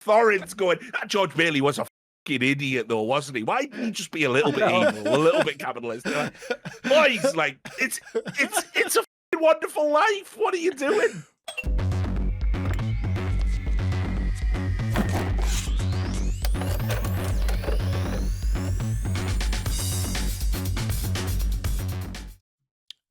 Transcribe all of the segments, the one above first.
Thorin's going, that George Bailey was a fucking idiot, though, wasn't he? Why didn't he just be a little bit evil, a little bit capitalist? Like, boys, like, it's a fucking wonderful life. What are you doing?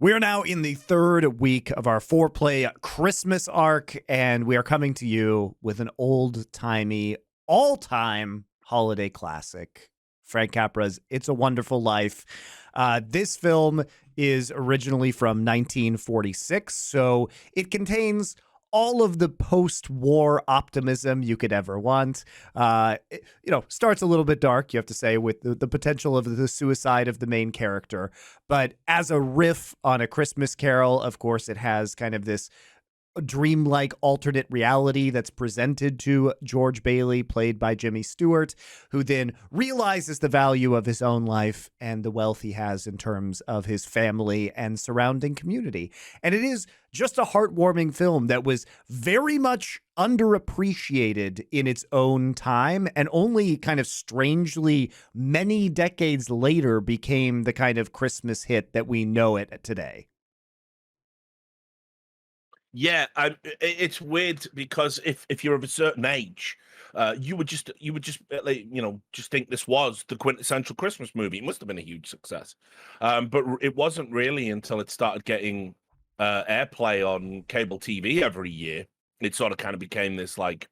We are now in the third week of our four-play Christmas arc, and we are coming to you with an old-timey, all-time holiday classic, Frank Capra's It's a Wonderful Life. This film is originally from 1946, so it contains all of the post-war optimism you could ever want. Starts a little bit dark, you have to say, with the potential of the suicide of the main character. But as a riff on A Christmas Carol, of course, it has kind of this dreamlike alternate reality that's presented to George Bailey, played by Jimmy Stewart, who then realizes the value of his own life and the wealth he has in terms of his family and surrounding community. And it is just a heartwarming film that was very much underappreciated in its own time, and only kind of strangely many decades later became the kind of Christmas hit that we know it today. Yeah, it's weird because if you're of a certain age, you would just just think this was the quintessential Christmas movie. It must have been a huge success, but it wasn't really until it started getting airplay on cable TV every year. It sort of kind of became this like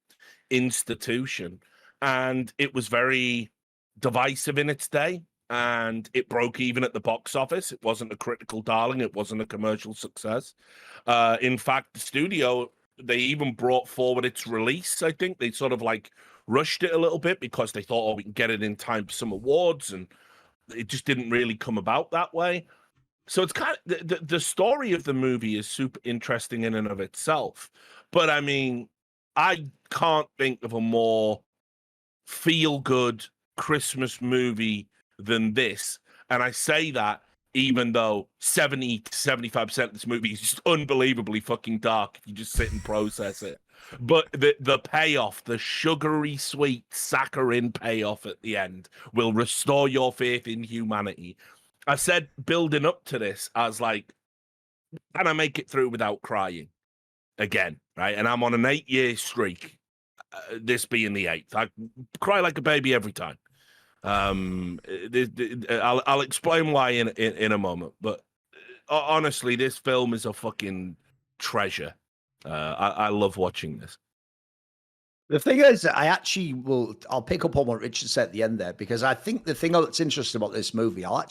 institution, and it was very divisive in its day. And it broke even at the box office. It wasn't a critical darling. It wasn't a commercial success. In fact, the studio, they even brought forward its release. I think they sort of like rushed it a little bit because they thought, oh, we can get it in time for some awards, and it just didn't really come about that way. So it's kind of the story of the movie is super interesting in and of itself. But I mean, I can't think of a more feel-good Christmas movie than this. And I say that even though 70 to 75% of this movie is just unbelievably fucking dark if you just sit and process it. But the payoff, the sugary sweet saccharine payoff at the end will restore your faith in humanity. I said building up to this as like, can I make it through without crying again, right? And I'm on an 8-year streak, this being the 8th. I cry like a baby every time. I'll explain why in a moment, but honestly, this film is a fucking treasure. I love watching this. The thing is, I'll pick up on what Richard said at the end there, because I think the thing that's interesting about this movie, I'll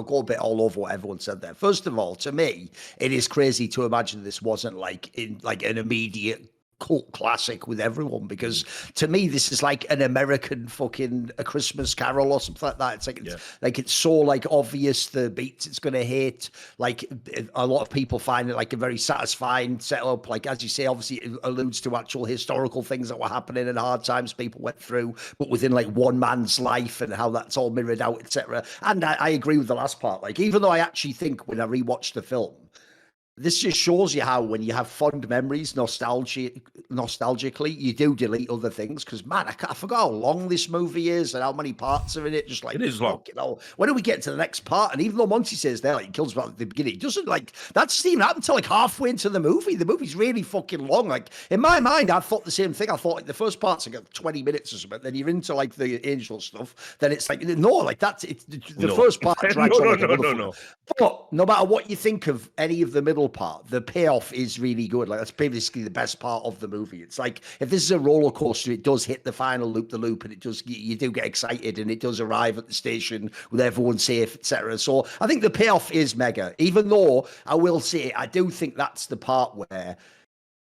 go a bit all over what everyone said there. First of all, to me, it is crazy to imagine this wasn't like an immediate cult classic with everyone, because to me this is like an American fucking A Christmas Carol or something like that. It's like it's so like obvious the beats it's going to hit. Like a lot of people find it like a very satisfying setup. Like, as you say, obviously it alludes to actual historical things that were happening and hard times people went through, but within like one man's life and how that's all mirrored out, etc. And I agree with the last part. Like, even though I actually think when I rewatched the film, this just shows you how when you have fond memories, nostalgically, you do delete other things. Because, man, I forgot how long this movie is and how many parts are in it. Just like, it is long. When do we get to the next part? And even though Monty says there, like, he kills about at the beginning, it doesn't, like, that doesn't even happen until like halfway into the movie. The movie's really fucking long. Like, in my mind, I thought the same thing. I thought like the first part's like 20 minutes or something. Then you're into like the angel stuff. Then it's like, no, like that's it. The first part drags on like no. But no matter what you think of any of the middle part, the payoff is really good. Like, that's basically the best part of the movie. It's like, if this is a roller coaster, it does hit the final loop, and it does, you do get excited, and it does arrive at the station with everyone safe, etc. So I think the payoff is mega, even though I will say, I do think that's the part where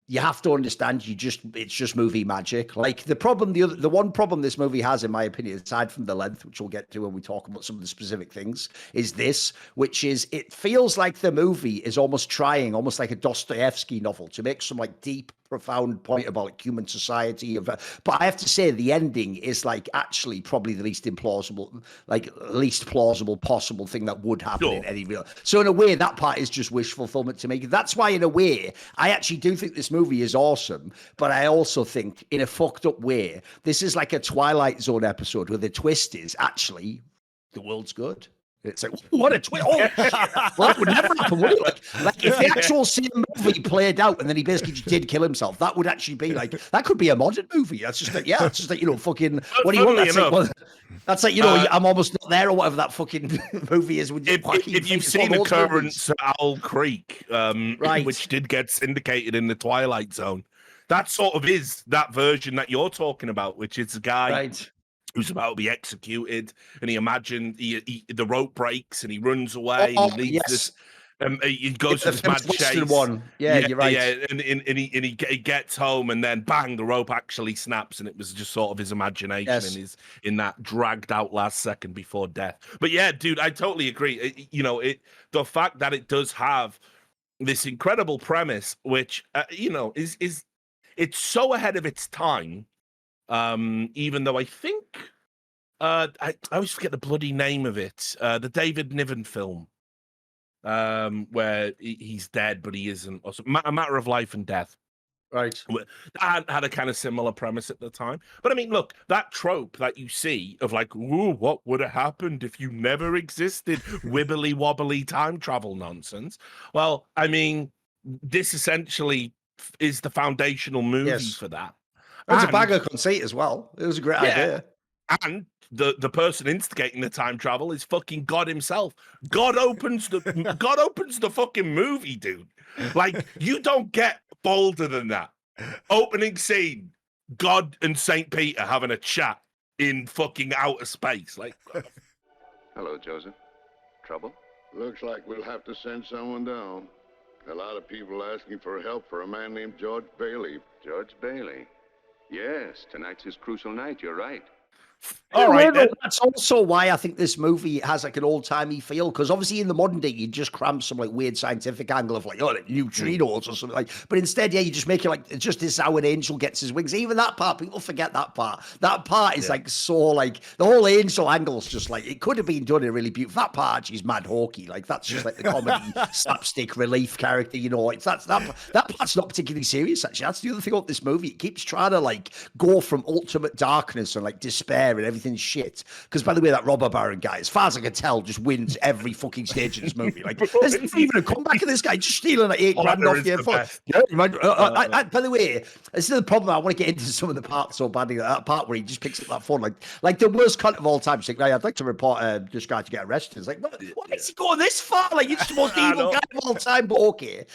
you have to understand it's just movie magic. Like, the one problem this movie has, in my opinion, aside from the length, which we'll get to when we talk about some of the specific things, is this, which is it feels like the movie is almost like a Dostoevsky novel, to make some like deep profound point about like human society. But I have to say, the ending is like actually probably the least implausible, like least plausible possible thing that would happen in any real. So in a way, that part is just wish fulfillment to me. That's why, in a way, I actually do think this movie is awesome. But I also think, in a fucked up way, this is like a Twilight Zone episode where the twist is actually the world's good. It's like, what a twist. Oh, shit. Well, that would never happen, would it? Like if the actual same movie played out and then he basically just did kill himself, that would actually be like, that could be a modern movie. That's just like, it's just like, fucking, what do you want? That's like, I'm almost not there or whatever that fucking movie is. If you've seen Occurrence at Owl Creek, which did get syndicated in the Twilight Zone, that sort of is that version that you're talking about, which is a guy who's about to be executed, and he imagined the rope breaks and he runs away and he leads this. He goes to this mad chase. One. You're right. Yeah, and he gets home, and then bang, the rope actually snaps, and it was just sort of his imagination and his in that dragged out last second before death. But yeah, dude, I totally agree. The fact that it does have this incredible premise, which is it's so ahead of its time. Even though I think I always forget the bloody name of it, the David Niven film, where he's dead but he isn't, or A Matter of Life and Death. Right. That had a kind of similar premise at the time. But I mean, look, that trope that you see of like, ooh, what would have happened if you never existed? Wibbly wobbly time travel nonsense. Well, I mean, this essentially is the foundational movie for that. It was a bag of conceit as well. It was a great idea. And the person instigating the time travel is fucking God himself. God opens the fucking movie, dude. Like, you don't get bolder than that. Opening scene, God and Saint Peter having a chat in fucking outer space. Like, hello, Joseph. Trouble? Looks like we'll have to send someone down. A lot of people asking for help for a man named George Bailey. George Bailey? Yes, tonight's his crucial night. You're right. All right, that's also why I think this movie has like an old-timey feel, because obviously in the modern day you just cram some like weird scientific angle of like, like neutrinos or something like, but instead you just make it like it's just this how an angel gets his wings. Even that part, people forget that part is like so like the whole angel angle is just like, it could have been done in really beautiful. That part actually is mad hawky, like that's just like the comedy slapstick relief character, it's that part's not particularly serious actually. That's the other thing about this movie. It keeps trying to like go from ultimate darkness and like despair and everything's shit. Because by the way, that robber baron guy, as far as I can tell, just wins every fucking stage in this movie. Like, there's not even a comeback of this guy just stealing like $8 grand off you. By the way, this is the problem. I want to get into some of the parts so badly. That part where he just picks up that phone, like the worst cunt of all time. She's like, I'd like to report this guy to get arrested. It's like, why is he going this far? Like, you're just the most evil guy of all time. But okay,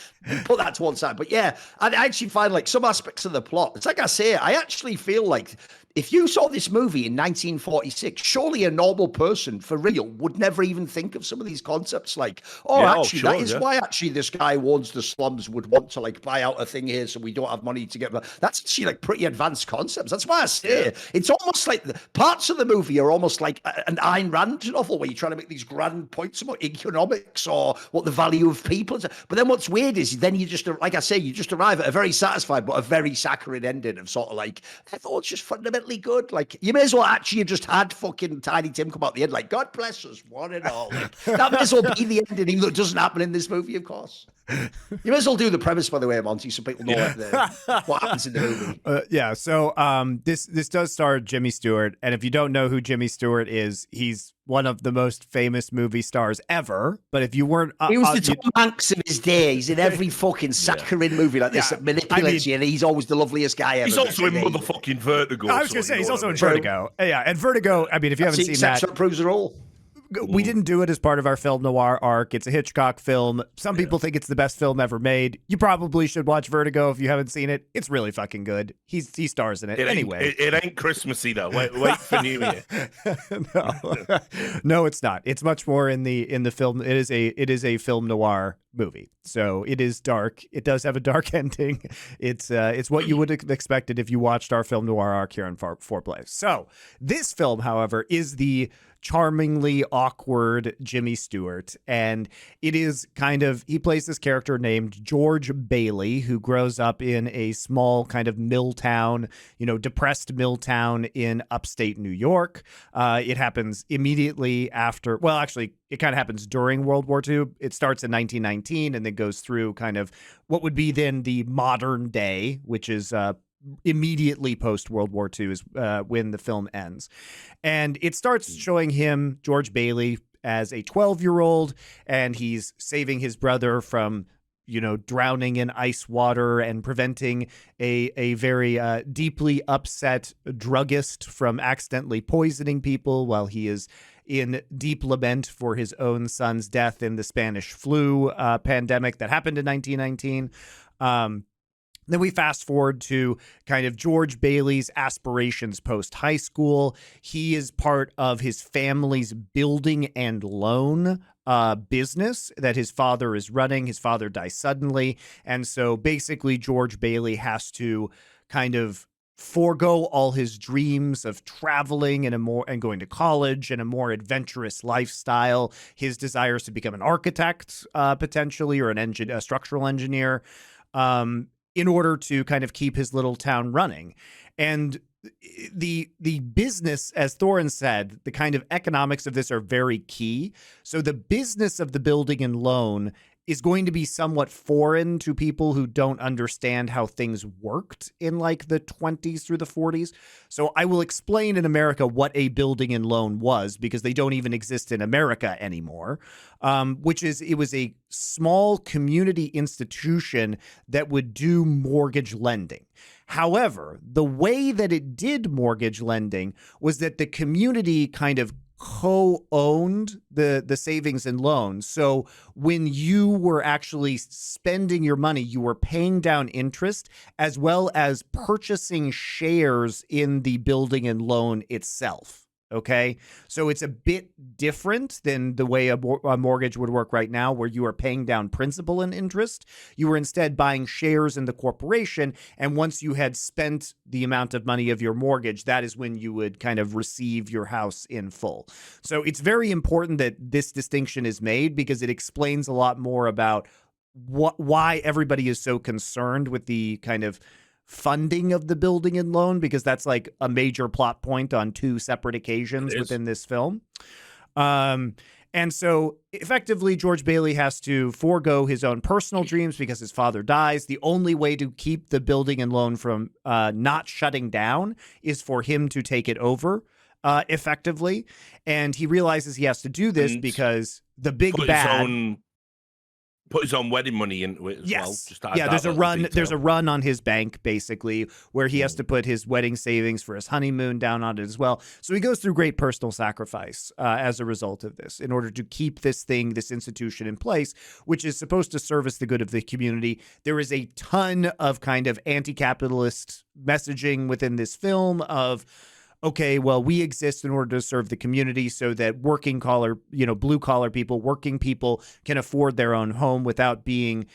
put that to one side. But yeah, I actually find like some aspects of the plot. It's like I say, I actually feel like if you saw this movie in 1946, surely a normal person for real would never even think of some of these concepts. Like, that is why actually this guy who owns the slums would want to like buy out a thing here so we don't have money to get. That's actually like pretty advanced concepts. That's why I say it's almost like the parts of the movie are almost like an Ayn Rand novel where you're trying to make these grand points about economics or what the value of people is. But then what's weird is then you just, like I say, you just arrive at a very satisfied but a very saccharine ending of sort of like, I thought it's just fundamentally good. Like, you may as well actually have just had fucking Tiny Tim come out the end, like, God bless us, one and all. Like, that may as well be the ending, even though it doesn't happen in this movie, of course. You may as well do the premise, by the way, Monty, so people know what happens in the movie. So this does star Jimmy Stewart, and if you don't know who Jimmy Stewart is, he's one of the most famous movie stars ever. But if you weren't, he was the Tom Hanks of his day. He's in every fucking saccharine movie like this that manipulates you, and he's always the loveliest guy ever. He's also in motherfucking Vertigo. I was going to say he's also in Vertigo. Yeah, and Vertigo. I mean, if you haven't seen that, proves it all. We didn't do it as part of our film noir arc. It's a Hitchcock film. Some people think it's the best film ever made. You probably should watch Vertigo if you haven't seen it. It's really fucking good. He stars in it. Anyway. It ain't Christmassy though. Wait for New Year. No, it's not. It's much more in the film. It is a film noir movie. So it is dark. It does have a dark ending. It's what you would have expected if you watched our film noir arc here on Foreplay. So this film, however, is the charmingly awkward Jimmy Stewart, and it is kind of, he plays this character named George Bailey, who grows up in a small kind of mill town, depressed mill town in upstate New York. It happens immediately after, well, actually, it kind of happens during World War II. It starts in 1919 and then goes through kind of what would be then the modern day, which is immediately post World War II is when the film ends. And it starts showing him, George Bailey, as a 12-year-old, and he's saving his brother from drowning in ice water and preventing a very deeply upset druggist from accidentally poisoning people while he is in deep lament for his own son's death in the Spanish flu pandemic that happened in 1919. Then we fast forward to kind of George Bailey's aspirations post high school. He is part of his family's building and loan business that his father is running. His father dies suddenly. And so basically George Bailey has to kind of forego all his dreams of traveling and going to college and a more adventurous lifestyle. His desires to become an architect, potentially, or a structural engineer, in order to kind of keep his little town running. And the business, as Thorin said, the kind of economics of this are very key. So the business of the building and loan is going to be somewhat foreign to people who don't understand how things worked in like the 20s through the 40s. So I will explain in America what a building and loan was, because they don't even exist in America anymore, it was a small community institution that would do mortgage lending. However, the way that it did mortgage lending was that the community kind of co-owned the savings and loans. So when you were actually spending your money, you were paying down interest as well as purchasing shares in the building and loan itself. Okay, so it's a bit different than the way a mortgage would work right now, where you are paying down principal and interest. You were instead buying shares in the corporation. And once you had spent the amount of money of your mortgage, that is when you would kind of receive your house in full. So it's very important that this distinction is made, because it explains a lot more about why everybody is so concerned with the kind of funding of the building and loan, because that's like a major plot point on two separate occasions within this film. And so effectively George Bailey has to forego his own personal dreams because his father dies. The only way to keep the building and loan from not shutting down is for him to take it over effectively. And he realizes he has to do this because the big bad put his own wedding money into it as well. Just there's a run. There's a run on his bank, basically, where he has to put his wedding savings for his honeymoon down on it as well. So he goes through great personal sacrifice as a result of this, in order to keep this institution in place, which is supposed to service the good of the community. There is a ton of kind of anti-capitalist messaging within this film of, okay, well, we exist in order to serve the community so that working collar, blue collar people, working people can afford their own home without being,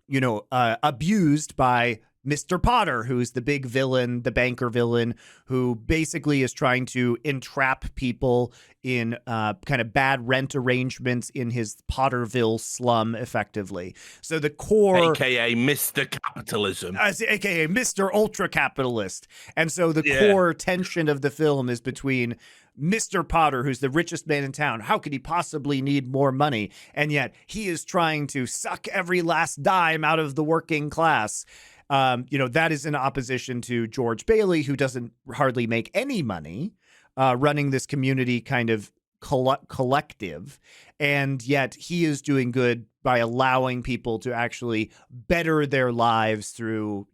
abused by Mr. Potter, who's the big villain, the banker villain, who basically is trying to entrap people in kind of bad rent arrangements in his Potterville slum, effectively. So the core... AKA Mr. Capitalism. AKA Mr. Ultra Capitalist. And so the core tension of the film is between Mr. Potter, who's the richest man in town. How could he possibly need more money? And yet he is trying to suck every last dime out of the working class. That is in opposition to George Bailey, who doesn't hardly make any money running this community kind of collective. And yet he is doing good by allowing people to actually better their lives through,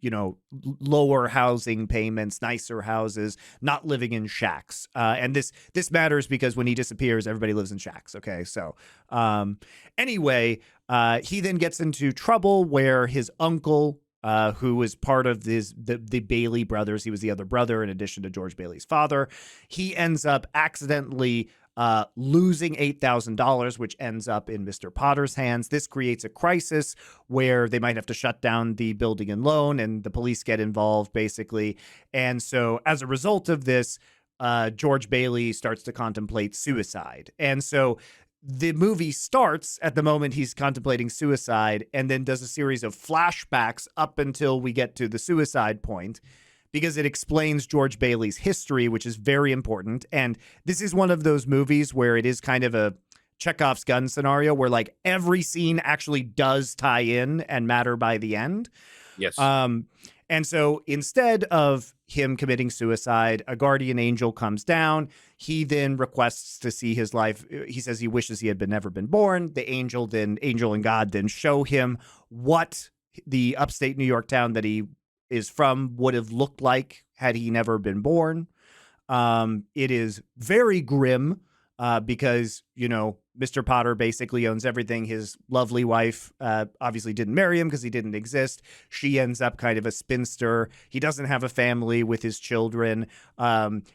lower housing payments, nicer houses, not living in shacks. And this matters because when he disappears, everybody lives in shacks. Okay. So anyway, he then gets into trouble where his uncle, who was part of the Bailey brothers. He was the other brother in addition to George Bailey's father. He ends up accidentally losing $8,000, which ends up in Mr. Potter's hands. This creates a crisis where they might have to shut down the building and loan, and the police get involved, basically. And so as a result of this, George Bailey starts to contemplate suicide. And so the movie starts at the moment he's contemplating suicide and then does a series of flashbacks up until we get to the suicide point, because it explains George Bailey's history, which is very important. And this is one of those movies where it is kind of a Chekhov's gun scenario where like every scene actually does tie in and matter by the end. Yes. And so instead of him committing suicide, a guardian angel comes down. He then requests to see his life. He says he wishes he had never been born. The angel and God then show him what the upstate New York town that he is from would have looked like had he never been born. It is very grim because, you know, Mr. Potter basically owns everything. His lovely wife obviously didn't marry him because he didn't exist. She ends up kind of a spinster. He doesn't have a family with his children.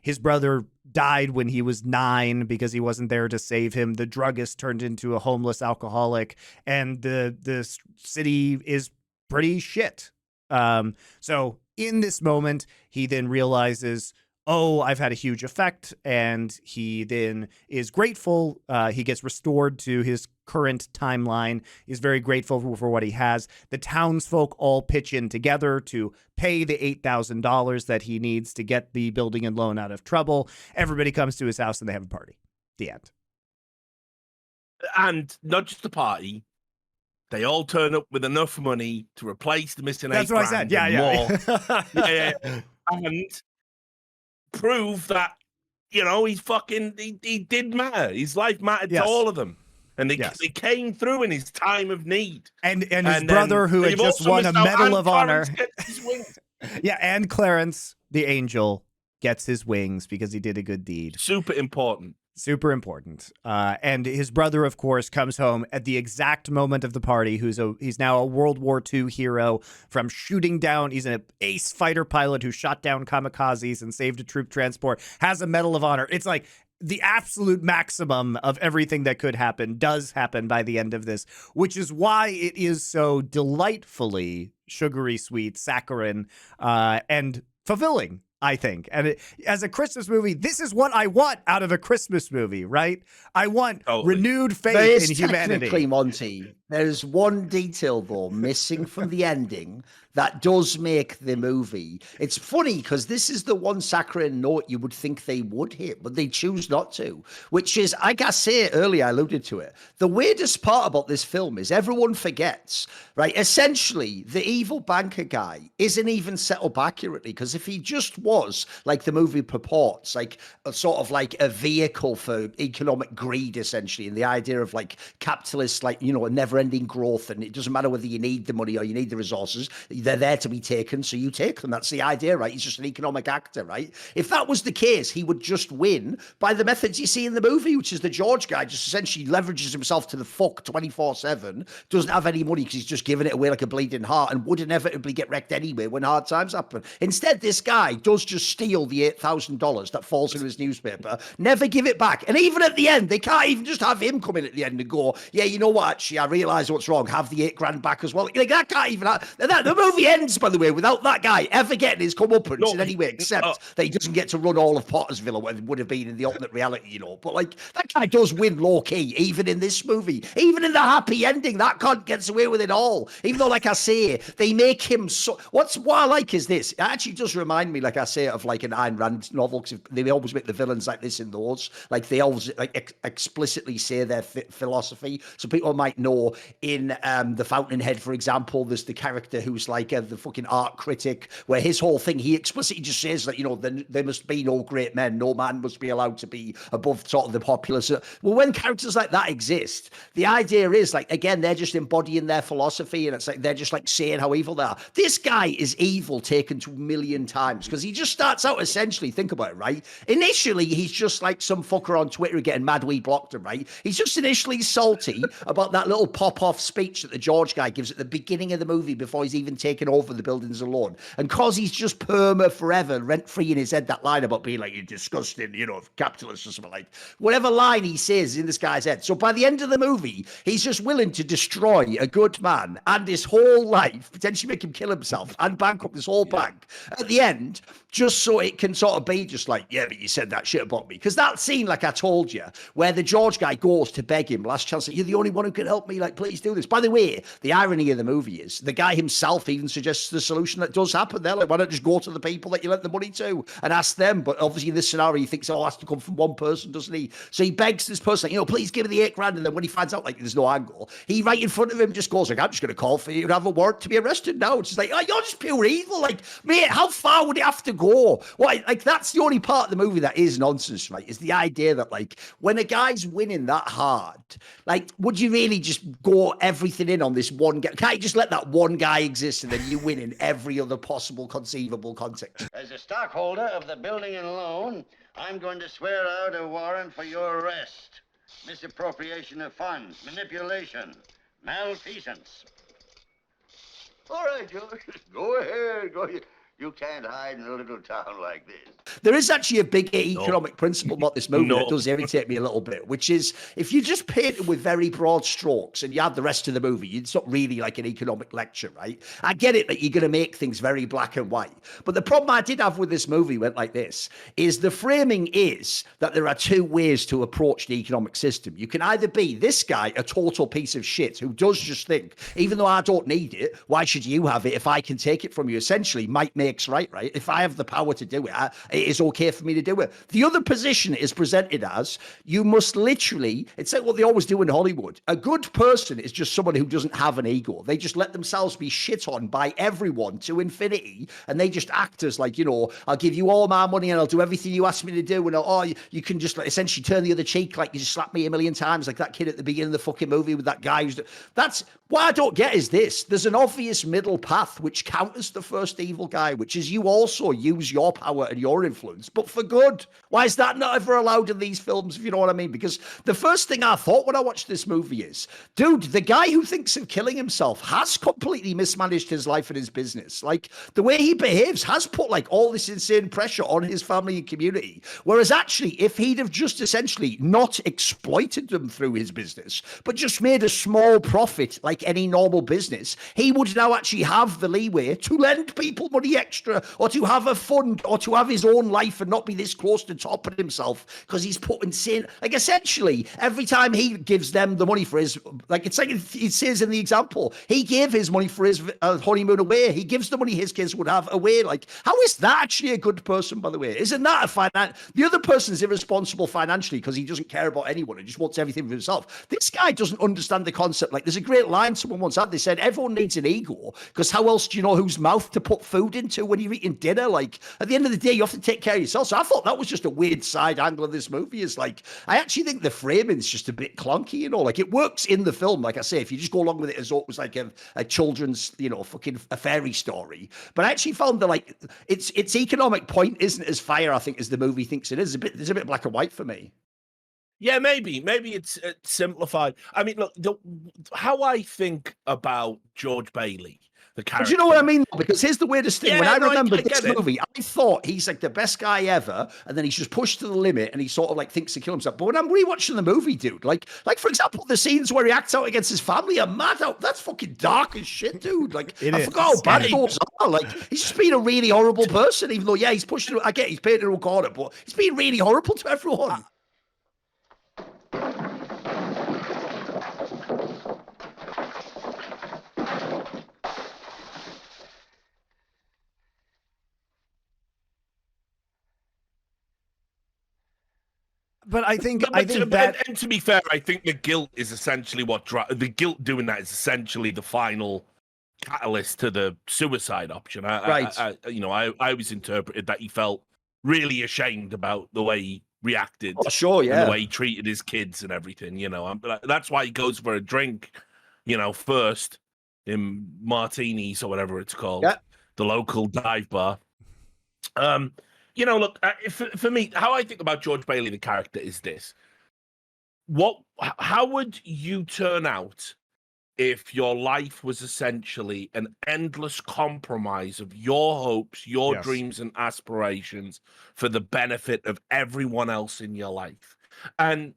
His brother died when he was 9 because he wasn't there to save him. The druggist turned into a homeless alcoholic, and the city is pretty shit. So in this moment, he then realizes, oh, I've had a huge effect, and he then is grateful. He gets restored to his current timeline, is very grateful for what he has. The townsfolk all pitch in together to pay the $8,000 that he needs to get the building and loan out of trouble. Everybody comes to his house and they have a party. The end. And not just the party. They all turn up with enough money to replace the missing That's $8,000 what I said. Yeah. yeah. And prove that, you know, he did matter. His life mattered to all of them. And they came through in his time of need. And his brother, who had just won a Medal of Honor. Yeah, and Clarence, the angel, gets his wings because he did a good deed. Super important. Super important. And his brother, of course, comes home at the exact moment of the party. He's now a World War II hero from shooting down. He's an ace fighter pilot who shot down kamikazes and saved a troop transport, has a Medal of Honor. It's like the absolute maximum of everything that could happen does happen by the end of this, which is why it is so delightfully sugary sweet, saccharine, and fulfilling, I think. And as a Christmas movie, this is what I want out of a Christmas movie, right? I want renewed faith in humanity. Technically, Monty, there's one detail, though, missing from the ending that does make the movie. It's funny because this is the one saccharine note you would think they would hit, but they choose not to, which is, like I say earlier, I alluded to it. The weirdest part about this film is everyone forgets, right? Essentially, the evil banker guy isn't even set up accurately, because if he just was, like the movie purports, like a sort of like a vehicle for economic greed, essentially, and the idea of like capitalists, like, you know, a never-ending growth, and it doesn't matter whether you need the money or you need the resources, they're there to be taken, so you take them. That's the idea, right? He's just an economic actor, right? If that was the case, he would just win by the methods you see in the movie, which is the George guy just essentially leverages himself to the fuck 24/7, doesn't have any money because he's just giving it away like a bleeding heart, and would inevitably get wrecked anyway when hard times happen. Instead, this guy does just steal the $8,000 that falls into his newspaper, never give it back, and even at the end, they can't even just have him come in at the end and go, yeah, you know what, actually, I realise what's wrong, have the $8,000 back as well. Like, that can't even have, the movie ends, by the way, without that guy ever getting his comeuppance in any way, except that he doesn't get to run all of Pottersville, or what it would have been in the alternate reality, you know. But like, that guy does win low key, even in this movie, even in the happy ending. That cunt gets away with it all, even though, like I say, they make him so. What I like is this. It actually does remind me, like I say, of like an Ayn Rand novel, because they always make the villains like this in those. Like, they always like explicitly say their philosophy, so people might know. In The Fountainhead, for example, there's the character who's like the fucking art critic, where his whole thing, he explicitly just says that, you know, there must be no great men, no man must be allowed to be above sort of the populace. Well, when characters like that exist, the idea is like, again, they're just embodying their philosophy, and it's like they're just like saying how evil they are. This guy is evil taken to a million times, because he just starts out essentially, think about it, right? Initially, he's just like some fucker on Twitter getting mad we blocked him, right? He's just initially salty about that little pop-off speech that the George guy gives at the beginning of the movie before he's even taking over the buildings alone. And cause he's just perma forever, rent-free in his head, that line about being like, you're disgusting, capitalist or something like, whatever line he says in this guy's head. So by the end of the movie, he's just willing to destroy a good man and his whole life, potentially make him kill himself and bankrupt his whole bank at the end, just so it can sort of be just like, yeah, but you said that shit about me. Because that scene, like I told you, where the George guy goes to beg him, last chance, you're the only one who can help me, like, please do this. By the way, the irony of the movie is the guy himself even suggests the solution that does happen there. Like, why don't just go to the people that you lent the money to and ask them? But obviously in this scenario, he thinks, oh, it has to come from one person, doesn't he? So he begs this person, like, please give me the $8,000. And then when he finds out, like, there's no angle, he right in front of him just goes, like, I'm just going to call for you and have a warrant to be arrested now. It's just like, oh, you're just pure evil. Like, mate, how far would it have to go? What? Like, that's the only part of the movie that is nonsense, right? Is the idea that, like, when a guy's winning that hard, like, would you really just go everything in on this one guy? Can't you just let that one guy exist and then you win in every other possible conceivable context? As a stockholder of the building and loan, I'm going to swear out a warrant for your arrest. Misappropriation of funds, manipulation, malfeasance. All right, George, go ahead. Go ahead. You can't hide in a little town like this. There is actually a big economic principle about this movie that does irritate me a little bit, which is if you just paint it with very broad strokes and you have the rest of the movie, it's not really like an economic lecture, right? I get it that you're going to make things very black and white. But the problem I did have with this movie went like this, is the framing is that there are two ways to approach the economic system. You can either be this guy, a total piece of shit, who does just think, even though I don't need it, why should you have it if I can take it from you? Essentially, might make right. If I have the power to do it, it is okay for me to do it. The other position is presented as you must literally, it's like what they always do in Hollywood. A good person is just someone who doesn't have an ego. They just let themselves be shit on by everyone to infinity, and they just act as like, I'll give you all my money and I'll do everything you ask me to do, and you can just like essentially turn the other cheek, like you just slapped me a million times, like that kid at the beginning of the fucking movie with that guy that's what I don't get is this. There's an obvious middle path which counters the first evil guy, which is you also use your power and your influence, but for good. Why is that not ever allowed in these films, if you know what I mean? Because the first thing I thought when I watched this movie is, dude, the guy who thinks of killing himself has completely mismanaged his life and his business. Like, the way he behaves has put, like, all this insane pressure on his family and community. Whereas, actually, if he'd have just essentially not exploited them through his business, but just made a small profit like any normal business, he would now actually have the leeway to lend people money extra, or to have a fund, or to have his own life and not be this close to topping himself because he's put insane. Like, essentially, every time he gives them the money for his, like, it's like it says in the example, he gave his money for his honeymoon away. He gives the money his kids would have away. Like, how is that actually a good person, by the way? Isn't that the other person is irresponsible financially because he doesn't care about anyone and just wants everything for himself. This guy doesn't understand the concept. Like, there's a great line someone once had. They said, everyone needs an ego because how else do you know whose mouth to put food into when you're eating dinner? Like, at the end of the day, you have to take care of yourself. So I thought that was just a weird side angle of this movie. Is like, I actually think the framing's just a bit clunky, like it works in the film. Like I say, if you just go along with it as though it was like a children's, fucking a fairy story. But I actually found that, like, its economic point isn't as fire, I think, as the movie thinks it is. There's a bit black and white for me. Yeah, maybe it's simplified. I mean, look, how I think about George Bailey, the character. But you know what I mean? Because here's the weirdest thing. Yeah, when I no, remember I this get it. movie, I thought he's like the best guy ever, and then he's just pushed to the limit, and he sort of like thinks to kill himself. But when I'm rewatching the movie, dude, like for example, the scenes where he acts out against his family are mad out. That's fucking dark as shit, dude. Like, I forgot how bad those are. Like, he's just being a really horrible person, even though, yeah, he's pushing. I get he's painted a corner, but he's being really horrible to everyone. But I think and to be fair, I think the guilt is essentially the guilt doing that is essentially the final catalyst to the suicide option. I always interpreted that he felt really ashamed about the way he reacted. Oh, sure, yeah. And the way he treated his kids and everything. But that's why he goes for a drink, first in Martinis or whatever it's called, the local dive bar. Look, for me, how I think about George Bailey, the character, is this. How would you turn out if your life was essentially an endless compromise of your hopes, your Yes. dreams and aspirations for the benefit of everyone else in your life. And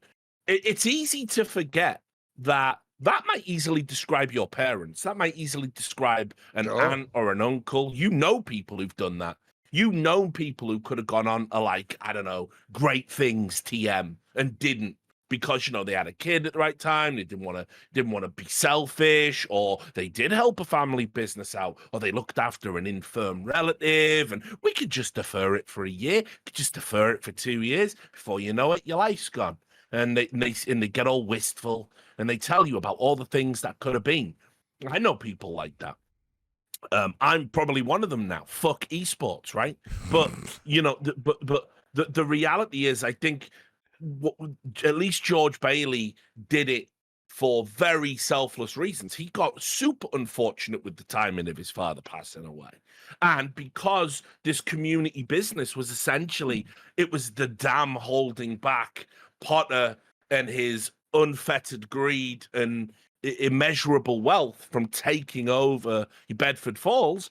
it's easy to forget that that might easily describe your parents. That might easily describe an aunt or an uncle. You know people who've done that. You know people who could have gone on to, like, I don't know, great things TM and didn't, because, you know, they had a kid at the right time, they didn't want to be selfish, or they did help a family business out, or they looked after an infirm relative, and we could just defer it for a year, could just defer it for 2 years. Before you know it, your life's gone. And they get all wistful, and they tell you about all the things that could have been. I know people like that. I'm probably one of them now. Fuck esports, right? But you know, the reality is, I think at least George Bailey did it for very selfless reasons. He got super unfortunate with the timing of his father passing away. And because this community business was essentially, it was the dam holding back Potter and his unfettered greed and immeasurable wealth from taking over Bedford Falls,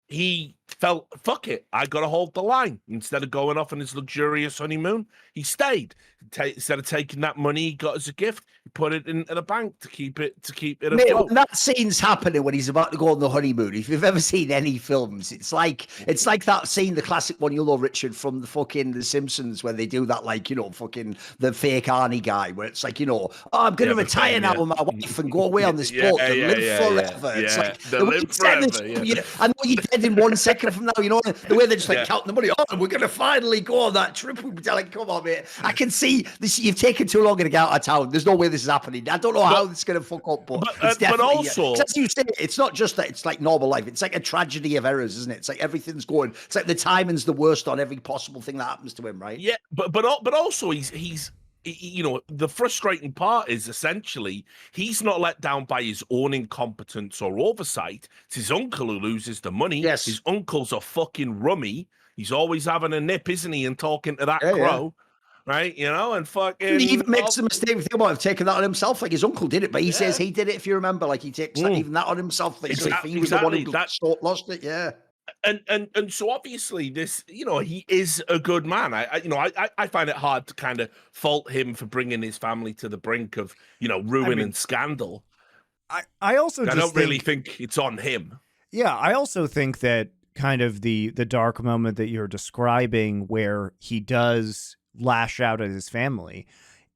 he felt, fuck it, I got to hold the line. Instead of going off on his luxurious honeymoon, he stayed. Instead of taking that money he got as a gift, he put it into the bank to keep it Mate, afloat. when that scene's happening when he's about to go on the honeymoon, if you've ever seen any films, it's like that scene, the classic one, you'll know, Richard, from the fucking The Simpsons, where they do that, like, you know, fucking the fake Arnie guy, where it's like, you know, oh, I'm going to retire now with my wife and go away on this boat and live forever. It's like the live forever. I know you're dead in 1 second from now, you know, the way they're just like counting the money. Oh, we're going to finally go on that trip. We're like, come on, mate. I can see this. You've taken too long to get out of town. There's no way this is happening. I don't know how this is going to fuck up, but it's definitely. But also, as you say, it's not just that. It's like normal life. It's like a tragedy of errors, isn't it? It's like everything's going. It's like the timing's the worst on every possible thing that happens to him, right? Yeah, but also he's you know, the frustrating part is essentially he's not let down by his own incompetence or oversight. It's his uncle who loses the money. Yes. His uncle's a fucking rummy. He's always having a nip, isn't he, and talking to that crow. Yeah. Right, you know, and fucking. He even makes the mistake. Think about taking that on himself. Like his uncle did it, but he says he did it. If you remember, like he takes even that on himself. Like he was the one who lost it. Yeah. And so obviously this, you know, he is a good man. I find it hard to kind of fault him for bringing his family to the brink of, you know, ruin and scandal. I also don't really think it's on him. Yeah, I also think that kind of the dark moment that you're describing, where he does lash out at his family,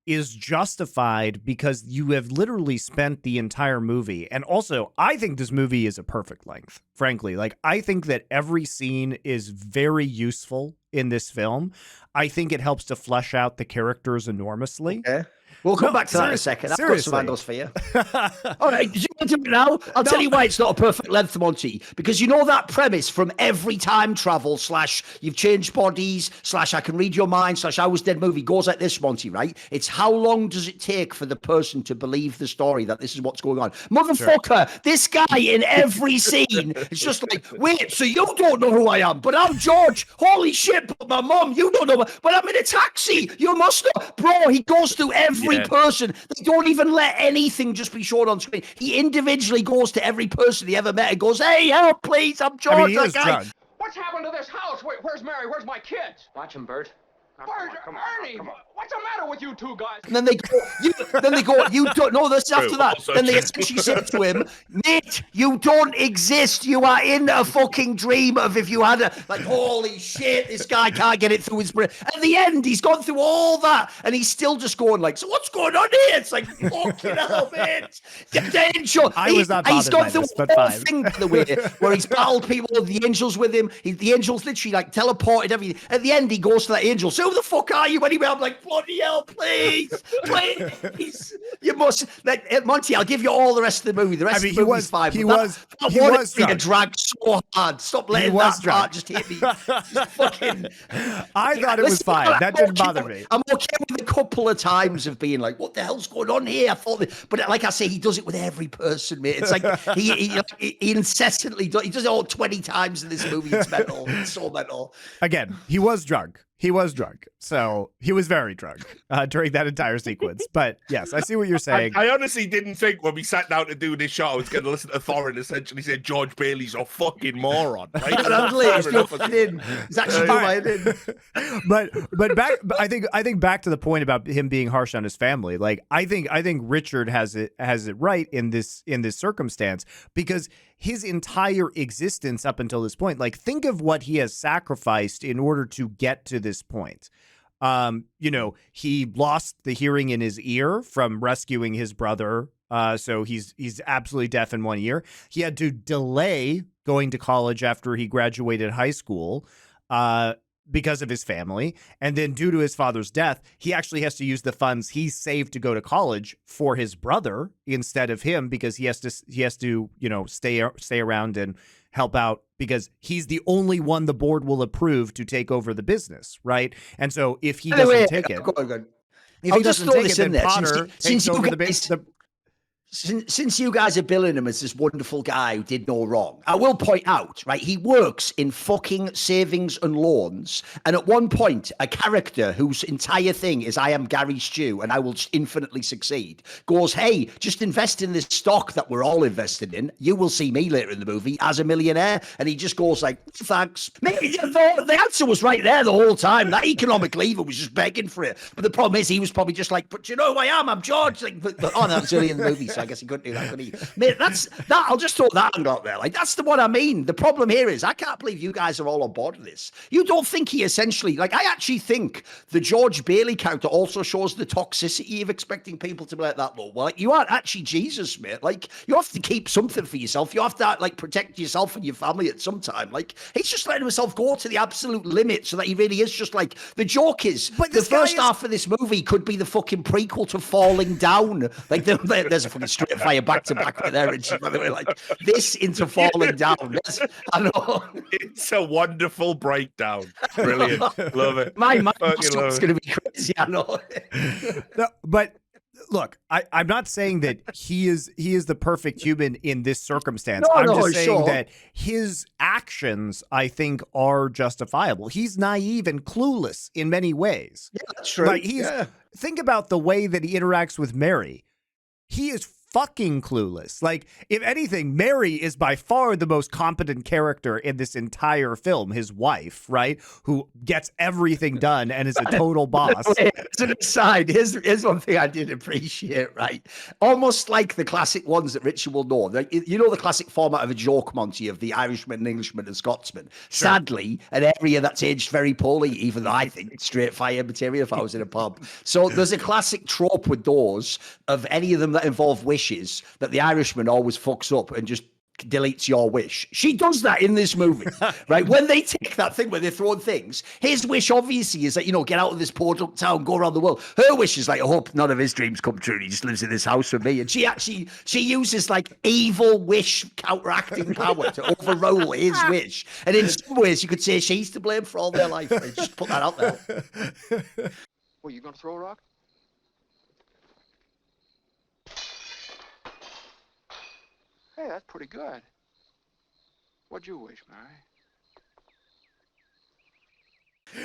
is justified because you have literally spent the entire movie. And also, I think this movie is a perfect length, frankly. Like, I think that every scene is very useful in this film. I think it helps to flesh out the characters enormously. Okay. We'll come back to that in a second. I've got some angles for you. All right, did you want to do it now? I'll tell you why it's not a perfect length, Monty. Because you know that premise from every time travel / you've changed bodies / I can read your mind / I was dead movie goes like this, Monty, right? It's how long does it take for the person to believe the story that this is what's going on? Motherfucker, this guy in every scene is just like, wait, so you don't know who I am, but I'm George. Holy shit, but my mom, you don't know, but I'm in a taxi. You must know. Bro, he goes through every person. They don't even let anything just be shown on screen. He individually goes to every person he ever met and goes, hey, help, please, I'm George. I mean, he is drunk. What's happened to this house? Wait, where's Mary? Where's my kids? Watch him, Bert. Where's Ernie? What's the matter with you two guys? And then they go, you don't know this after that. Then they essentially say to him, mate, you don't exist. You are in a fucking dream of if you had like, holy shit, this guy can't get it through his brain. At the end, he's gone through all that and he's still just going like, so what's going on here? It's like, fucking hell, mate. I was not bothered he's gone by through this, but the whole fine. thing, by the way, where he's battled people with the angels with him. The angels literally like teleported everything. At the end, he goes to that angel. So who the fuck are you anyway? I'm like, bloody hell, please. You must. Like, Monty, I'll give you all the rest of the movie. The rest of the movie's fine. He was drag so hard. Stop letting that part just hit me. Just fucking. I thought it was fine. That didn't bother me. I'm okay with a couple of times of being like, what the hell's going on here? I thought but like I say, he does it with every person, mate. It's like he incessantly does. He does it all 20 times in this movie. It's mental. It's so mental. Again, he was drunk. He was drunk. So he was very drunk during that entire sequence. But yes, I see what you're saying. I honestly didn't think when we sat down to do this show, I was going to listen to Thorin essentially say George Bailey's a fucking moron. Right? It's actually but back. I think back to the point about him being harsh on his family. Like I think Richard has it right in this circumstance, because his entire existence up until this point, like think of what he has sacrificed in order to get to this point. He lost the hearing in his ear from rescuing his brother. So he's absolutely deaf in 1 ear. He had to delay going to college after he graduated high school, because of his family. And then due to his father's death, he actually has to use the funds he saved to go to college for his brother instead of him, because he has to, stay around and help out because he's the only one the board will approve to take over the business. Right. And so if he doesn't take it, if he doesn't take it, then Potter takes over the Since you guys are billing him as this wonderful guy who did no wrong, I will point out, right, he works in fucking savings and loans. And at one point, a character whose entire thing is I am Gary Stew and I will infinitely succeed goes, hey, just invest in this stock that we're all invested in. You will see me later in the movie as a millionaire. And he just goes like, thanks. Maybe the answer was right there the whole time. That economic lever was just begging for it. But the problem is he was probably just like, but you know who I am? I'm George. Like, oh, that was early in the movie. So I guess he couldn't do that, could he? Mate, that. I'll just throw that angle out there. Like, that's the one I mean. The problem here is I can't believe you guys are all on board with this. You don't think he essentially, like, I actually think the George Bailey character also shows the toxicity of expecting people to be like that, though. Well, like, you aren't actually Jesus, mate. Like, you have to keep something for yourself. You have to, like, protect yourself and your family at some time. Like, he's just letting himself go to the absolute limit so that he really is just like, the joke is, but the first half of this movie could be the fucking prequel to Falling Down. Like, there's a fucking straight fire back to back right there, and by the way, like this into Falling Down. I know it's a wonderful breakdown. Brilliant, love it. My mind's going to be crazy. I know. No, but look, I'm not saying that he is the perfect human in this circumstance. I'm just saying that his actions, I think, are justifiable. He's naive and clueless in many ways. Yeah, that's true. Like think about the way that he interacts with Mary. He is fucking clueless. Like, if anything, Mary is by far the most competent character in this entire film, his wife, right? Who gets everything done and is a total boss. As an aside, here's one thing I did appreciate, right? Almost like the classic ones that Richard will know. Like, you know the classic format of a joke, Monty, of the Irishman, Englishman, and Scotsman. Sure. Sadly, an area that's aged very poorly, even though I think straight fire material if I was in a pub. So there's a classic trope with those of any of them that involve wishes that the Irishman always fucks up and just deletes your wish. She does that in this movie, right? When they take that thing where they're throwing things, his wish obviously is that, get out of this poor town, go around the world. Her wish is like, I hope none of his dreams come true. He just lives in this house with me. And she uses like evil wish counteracting power to overrule his wish. And in some ways, you could say she's to blame for all their life. Right? Just put that out there. Well, you gonna throw a rock? Hey, that's pretty good. What'd you wish, Mary?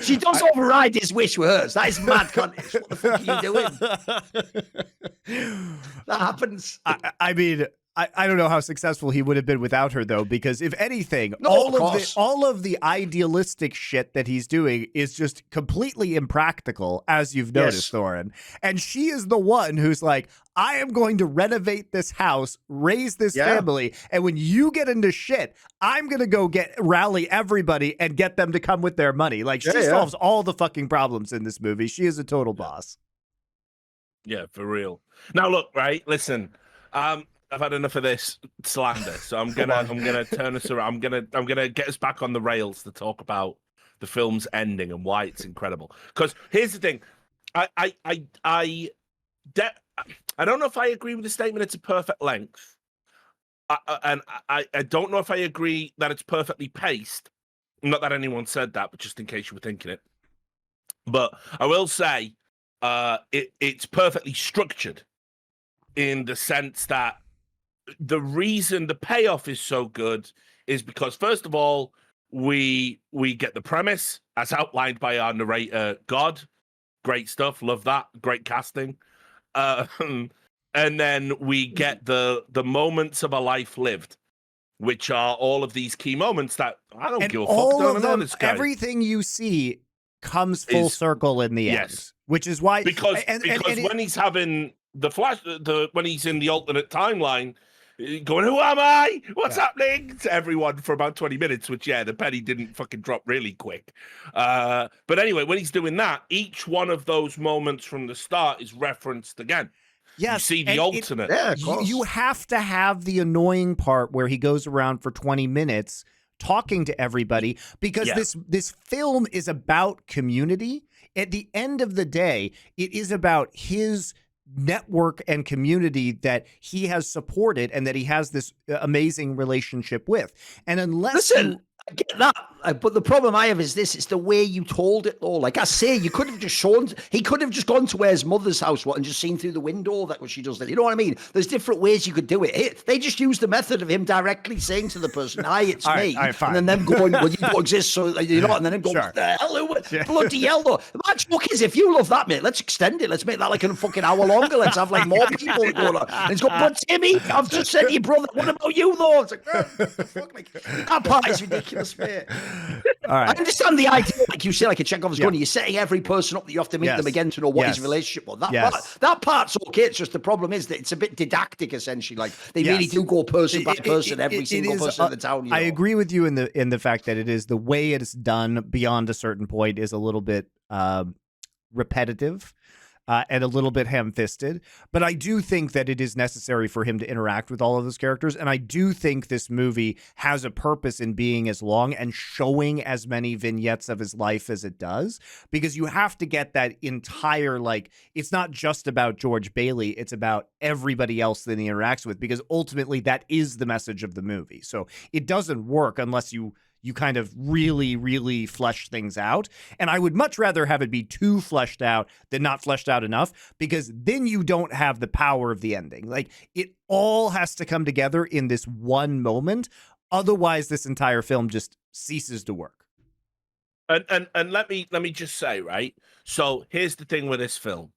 She does override his wish with hers. That is mad, Connish. What the fuck are you doing? That happens. I mean, I don't know how successful he would have been without her, though, because if anything, no, all of the idealistic shit that he's doing is just completely impractical, as you've noticed, Thorin. And she is the one who's like, I am going to renovate this house, raise this family, and when you get into shit, I'm going to go rally everybody and get them to come with their money. Like, she solves all the fucking problems in this movie. She is a total boss. Yeah, for real. Now, look, right, listen, I've had enough of this slander, so I'm gonna turn us around. I'm gonna get us back on the rails to talk about the film's ending and why it's incredible. Because here's the thing, I don't know if I agree with the statement it's a perfect length, and I don't know if I agree that it's perfectly paced. Not that anyone said that, but just in case you were thinking it. But I will say, it's perfectly structured in the sense that the reason the payoff is so good is because, first of all, we get the premise as outlined by our narrator, God. Great stuff. Love that. Great casting. And then we get the moments of a life lived, which are all of these key moments that I don't give a fuck. All Don't of know them, this guy. everything you see comes full circle in the end. Yes. Which is why Because when he's having the flash, when he's in the alternate timeline, going, "Who am I? What's happening?" to everyone for about 20 minutes, which the penny didn't fucking drop really quick. But anyway, when he's doing that, each one of those moments from the start is referenced again. Yes, you see the alternate. of course. You have to have the annoying part where he goes around for 20 minutes talking to everybody, because this film is about community. At the end of the day, it is about his network and community that he has supported and that he has this amazing relationship with. And unless I get that, but the problem I have is this: it's the way you told it, though. Like I say, you could have just shown. He could have just gone to where his mother's house was and just seen through the window that what she does. You know what I mean? There's different ways you could do it. They just use the method of him directly saying to the person, "Hi, it's me," and then them going, "Well, you don't exist, so you're not," and then him going, "What the hell? Bloody hell, though!" My joke is, if you love that, mate, let's extend it. Let's make that like a fucking hour longer. Let's have like more people going on. And it's got, "But Timmy, I've just said to your brother, what about you, though?" It's like, fuck, like that part is ridiculous, mate. All right. I understand the idea, like you say, like a Chekhov's gun. You're setting every person up that you have to meet them again to know what his relationship was. That part's okay. It's just the problem is that it's a bit didactic, essentially. Like they really do go person by person, every single person in the town. I agree with you in the fact that it is the way it is done beyond a certain point is a little bit repetitive. And a little bit ham-fisted, but I do think that it is necessary for him to interact with all of those characters, and I do think this movie has a purpose in being as long and showing as many vignettes of his life as it does, because you have to get that entire, like, it's not just about George Bailey, it's about everybody else that he interacts with, because ultimately that is the message of the movie. So it doesn't work unless you kind of really, really flesh things out. And I would much rather have it be too fleshed out than not fleshed out enough, because then you don't have the power of the ending. Like, it all has to come together in this one moment. Otherwise, this entire film just ceases to work. And let me just say, right? So here's the thing with this film,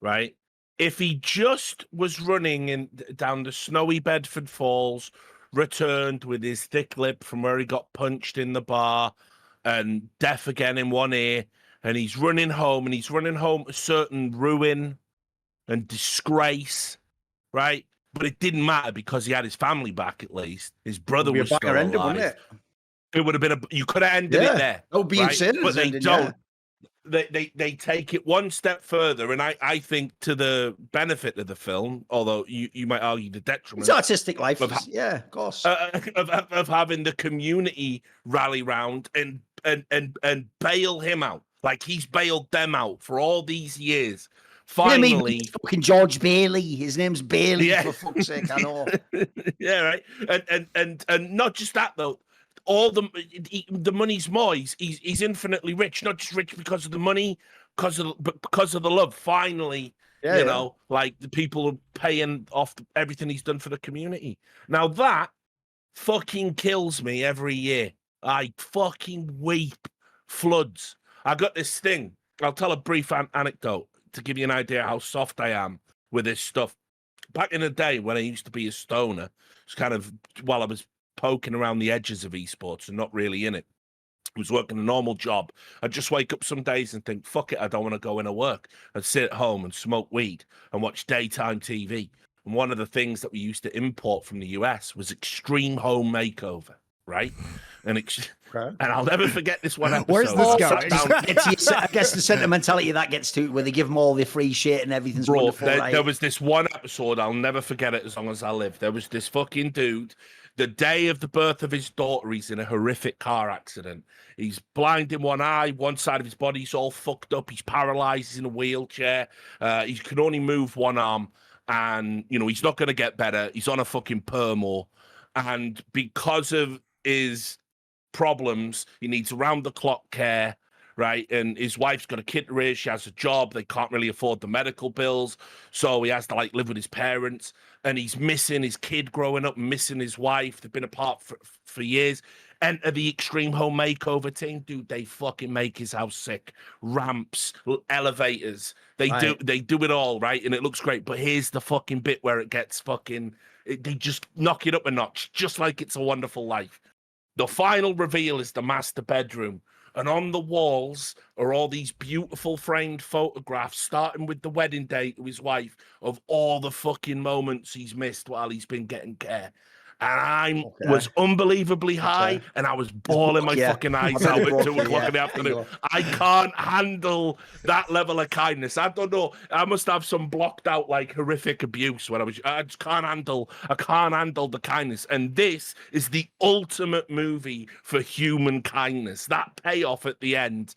right? If he just was running down the snowy Bedford Falls, returned with his thick lip from where he got punched in the bar and deaf again in one ear, and he's running home a certain ruin and disgrace, right? But it didn't matter because he had his family back. At least his brother was still alive. It would have been you could have ended it there. Oh, being right? But they don't. They take it one step further, and I think to the benefit of the film, although you might argue the detriment. It's artistic life, of course, of having the community rally round and bail him out, like he's bailed them out for all these years. Finally, fucking George Bailey. His name's Bailey, for fuck's sake. I know. Right, and not just that though. All the money's more. He's infinitely rich, not just rich because of the money, but because of the love. Finally, you know, like the people are paying off everything he's done for the community. Now that fucking kills me every year. I fucking weep floods. I got this thing. I'll tell a brief anecdote to give you an idea how soft I am with this stuff. Back in the day when I used to be a stoner, it's kind of while I was poking around the edges of esports and not really in it. I was working a normal job. I'd just wake up some days and think, fuck it, I don't want to go into work. I'd sit at home and smoke weed and watch daytime TV. And one of the things that we used to import from the US was Extreme Home Makeover, right? And and I'll never forget this one episode. Where's this going? I guess the sentimentality that gets to where they give them all the free shit and everything's wonderful. There was this one episode, I'll never forget it as long as I live. There was this fucking dude. The day of the birth of his daughter, he's in a horrific car accident. He's blind in one eye, one side of his body's all fucked up. He's paralyzed, he's in a wheelchair. He can only move one arm, and you know he's not going to get better. He's on a fucking permo, and because of his problems, he needs round-the-clock care. Right, and his wife's got a kid to raise. She has a job. They can't really afford the medical bills, so he has to like live with his parents. And he's missing his kid growing up, missing his wife. They've been apart for years, Enter the Extreme Home Makeover team, dude. They fucking make his house sick. Ramps, elevators. They do it all, right? And it looks great. But here's the fucking bit where it gets fucking. They just knock it up a notch, just like It's a Wonderful Life. The final reveal is the master bedroom. And on the walls are all these beautiful framed photographs, starting with the wedding day to his wife, of all the fucking moments he's missed while he's been getting care. And I was unbelievably high, and I was bawling my fucking eyes out at 2 o'clock in the afternoon. I can't handle that level of kindness. I don't know. I must have some blocked out, like, horrific abuse when I just can't handle. I can't handle the kindness. And this is the ultimate movie for human kindness. That payoff at the end.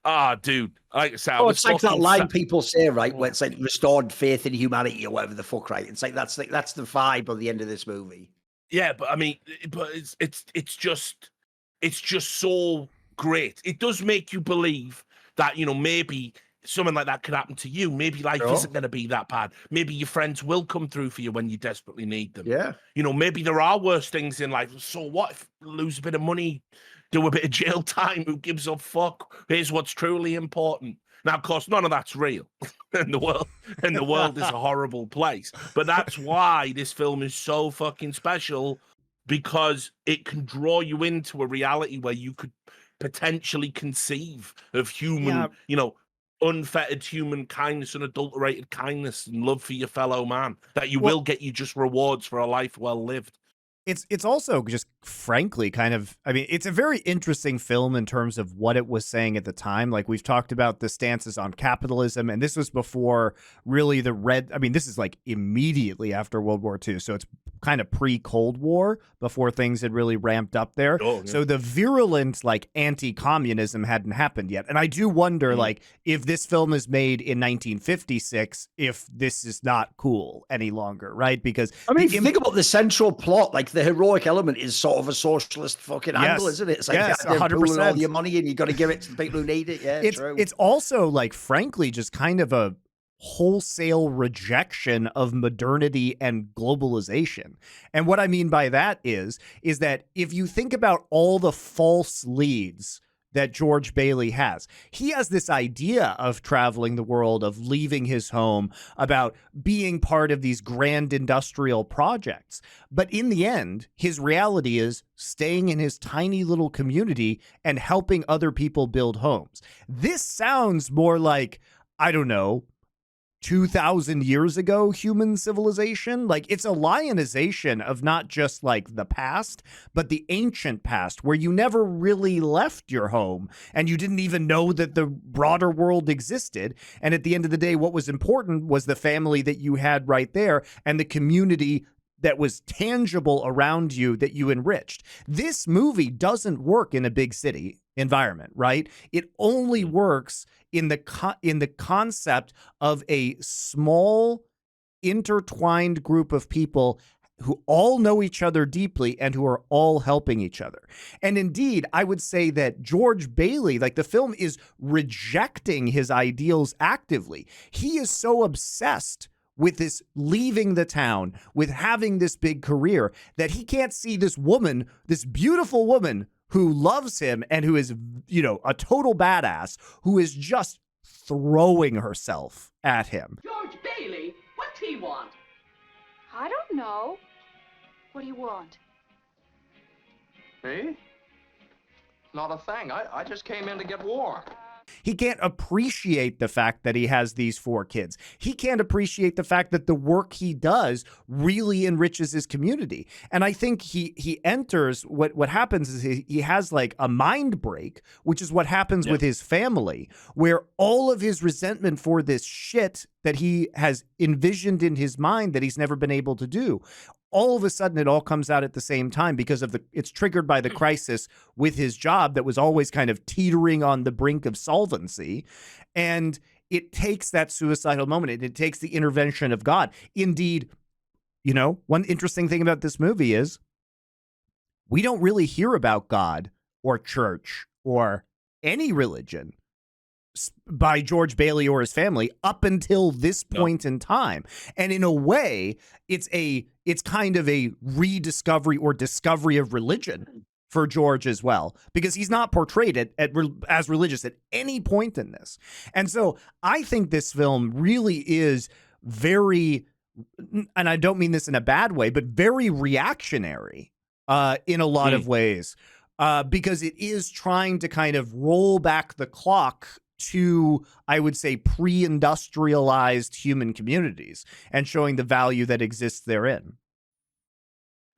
Ah, dude. Like I said, it's like that line people say, right, where it's like restored faith in humanity or whatever the fuck, right? It's like that's the vibe of the end of this movie. Yeah, but I mean, it's just so great. It does make you believe that, you know, maybe something like that could happen to you. Maybe life isn't going to be that bad. Maybe your friends will come through for you when you desperately need them. Yeah. You know, maybe there are worse things in life. So what if you lose a bit of money, do a bit of jail time? Who gives a fuck? Here's what's truly important. Now, of course, none of that's real. And the world is a horrible place. But that's why this film is so fucking special, because it can draw you into a reality where you could potentially conceive of human, you know, unfettered human kindness, unadulterated kindness and love for your fellow man, that you will get you just rewards for a life well lived. It's also just frankly kind of, I mean, it's a very interesting film in terms of what it was saying at the time. Like, we've talked about the stances on capitalism, and this was before really this is like immediately after World War II. So it's kind of pre-Cold War, before things had really ramped up there. Oh, yeah. So the virulent, like, anti-communism hadn't happened yet. And I do wonder, like, if this film is made in 1956, if this is not cool any longer, right? Because I mean, if you think about the central plot, like, the heroic element is sort of a socialist fucking angle, isn't it? It's like, 100%. All your money and you got to give it to the people who need it. Yeah, true. It's also, like, frankly, just kind of a wholesale rejection of modernity and globalization. And what I mean by that is that if you think about all the false leads that George Bailey has, he has this idea of traveling the world, of leaving his home, about being part of these grand industrial projects. But in the end, his reality is staying in his tiny little community and helping other people build homes. This sounds more like, I don't know, 2,000 years ago human civilization. Like, it's a lionization of not just like the past, but the ancient past, where you never really left your home and you didn't even know that the broader world existed. And at the end of the day, what was important was the family that you had right there and the community that was tangible around you that you enriched. This movie doesn't work in a big city environment, right? It only works in the concept of a small, intertwined group of people who all know each other deeply and who are all helping each other. And indeed, I would say that George Bailey, like, the film is rejecting his ideals actively. He is so obsessed with this leaving the town, with having this big career, that he can't see this woman, this beautiful woman who loves him and who is, you know, a total badass, who is just throwing herself at him. George Bailey, what's he want? I don't know. What do you want? Me? Not a thing. I just came in to get warm. He can't appreciate the fact that he has these 4 kids. He can't appreciate the fact that the work he does really enriches his community. And I think he enters, what happens is he has like a mind break, which is what happens with his family, where all of his resentment for this shit that he has envisioned in his mind that he's never been able to do, all of a sudden it all comes out at the same time because of it's triggered by the crisis with his job that was always kind of teetering on the brink of solvency. And it takes that suicidal moment. It takes the intervention of God. Indeed, you know, one interesting thing about this movie is we don't really hear about God or church or any religion by George Bailey or his family up until this point in time. And in a way, it's kind of a rediscovery or discovery of religion for George as well, because he's not portrayed as religious at any point in this. And so I think this film really is very, and I don't mean this in a bad way, but very reactionary in a lot of ways, because it is trying to kind of roll back the clock to, I would say, pre-industrialized human communities and showing the value that exists therein.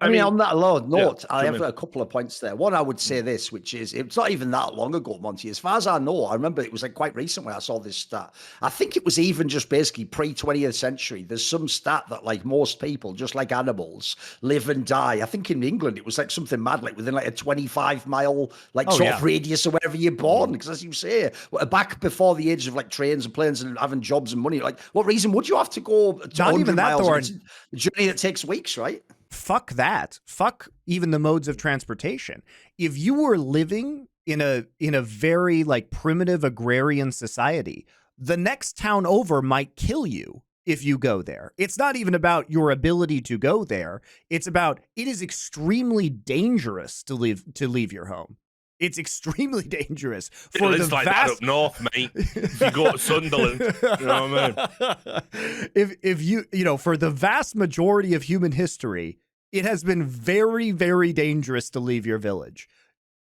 I mean, on that note, yeah, I have a couple of points there. One, I would say this, which is, it's not even that long ago, Monty. As far as I know, I remember it was like quite recent when I saw this stat. I think it was even just basically pre-20th century. There's some stat that like most people, just like animals, live and die. I think in England, it was like something mad, like within like a 25-mile like of radius of wherever you're born. Because as you say, back before the age of like trains and planes and having jobs and money, like what reason would you have to go to 100 miles? It's a journey that takes weeks, right? Fuck that. Fuck even the modes of transportation. If you were living in a very like primitive agrarian society, the next town over might kill you if you go there. It's not even about your ability to go there. It's about, it is extremely dangerous to leave your home. It's extremely dangerous for the like vast... that up north, mate. If you go to Sunderland, you know what I mean? If you know, for the vast majority of human history, it has been very, very dangerous to leave your village.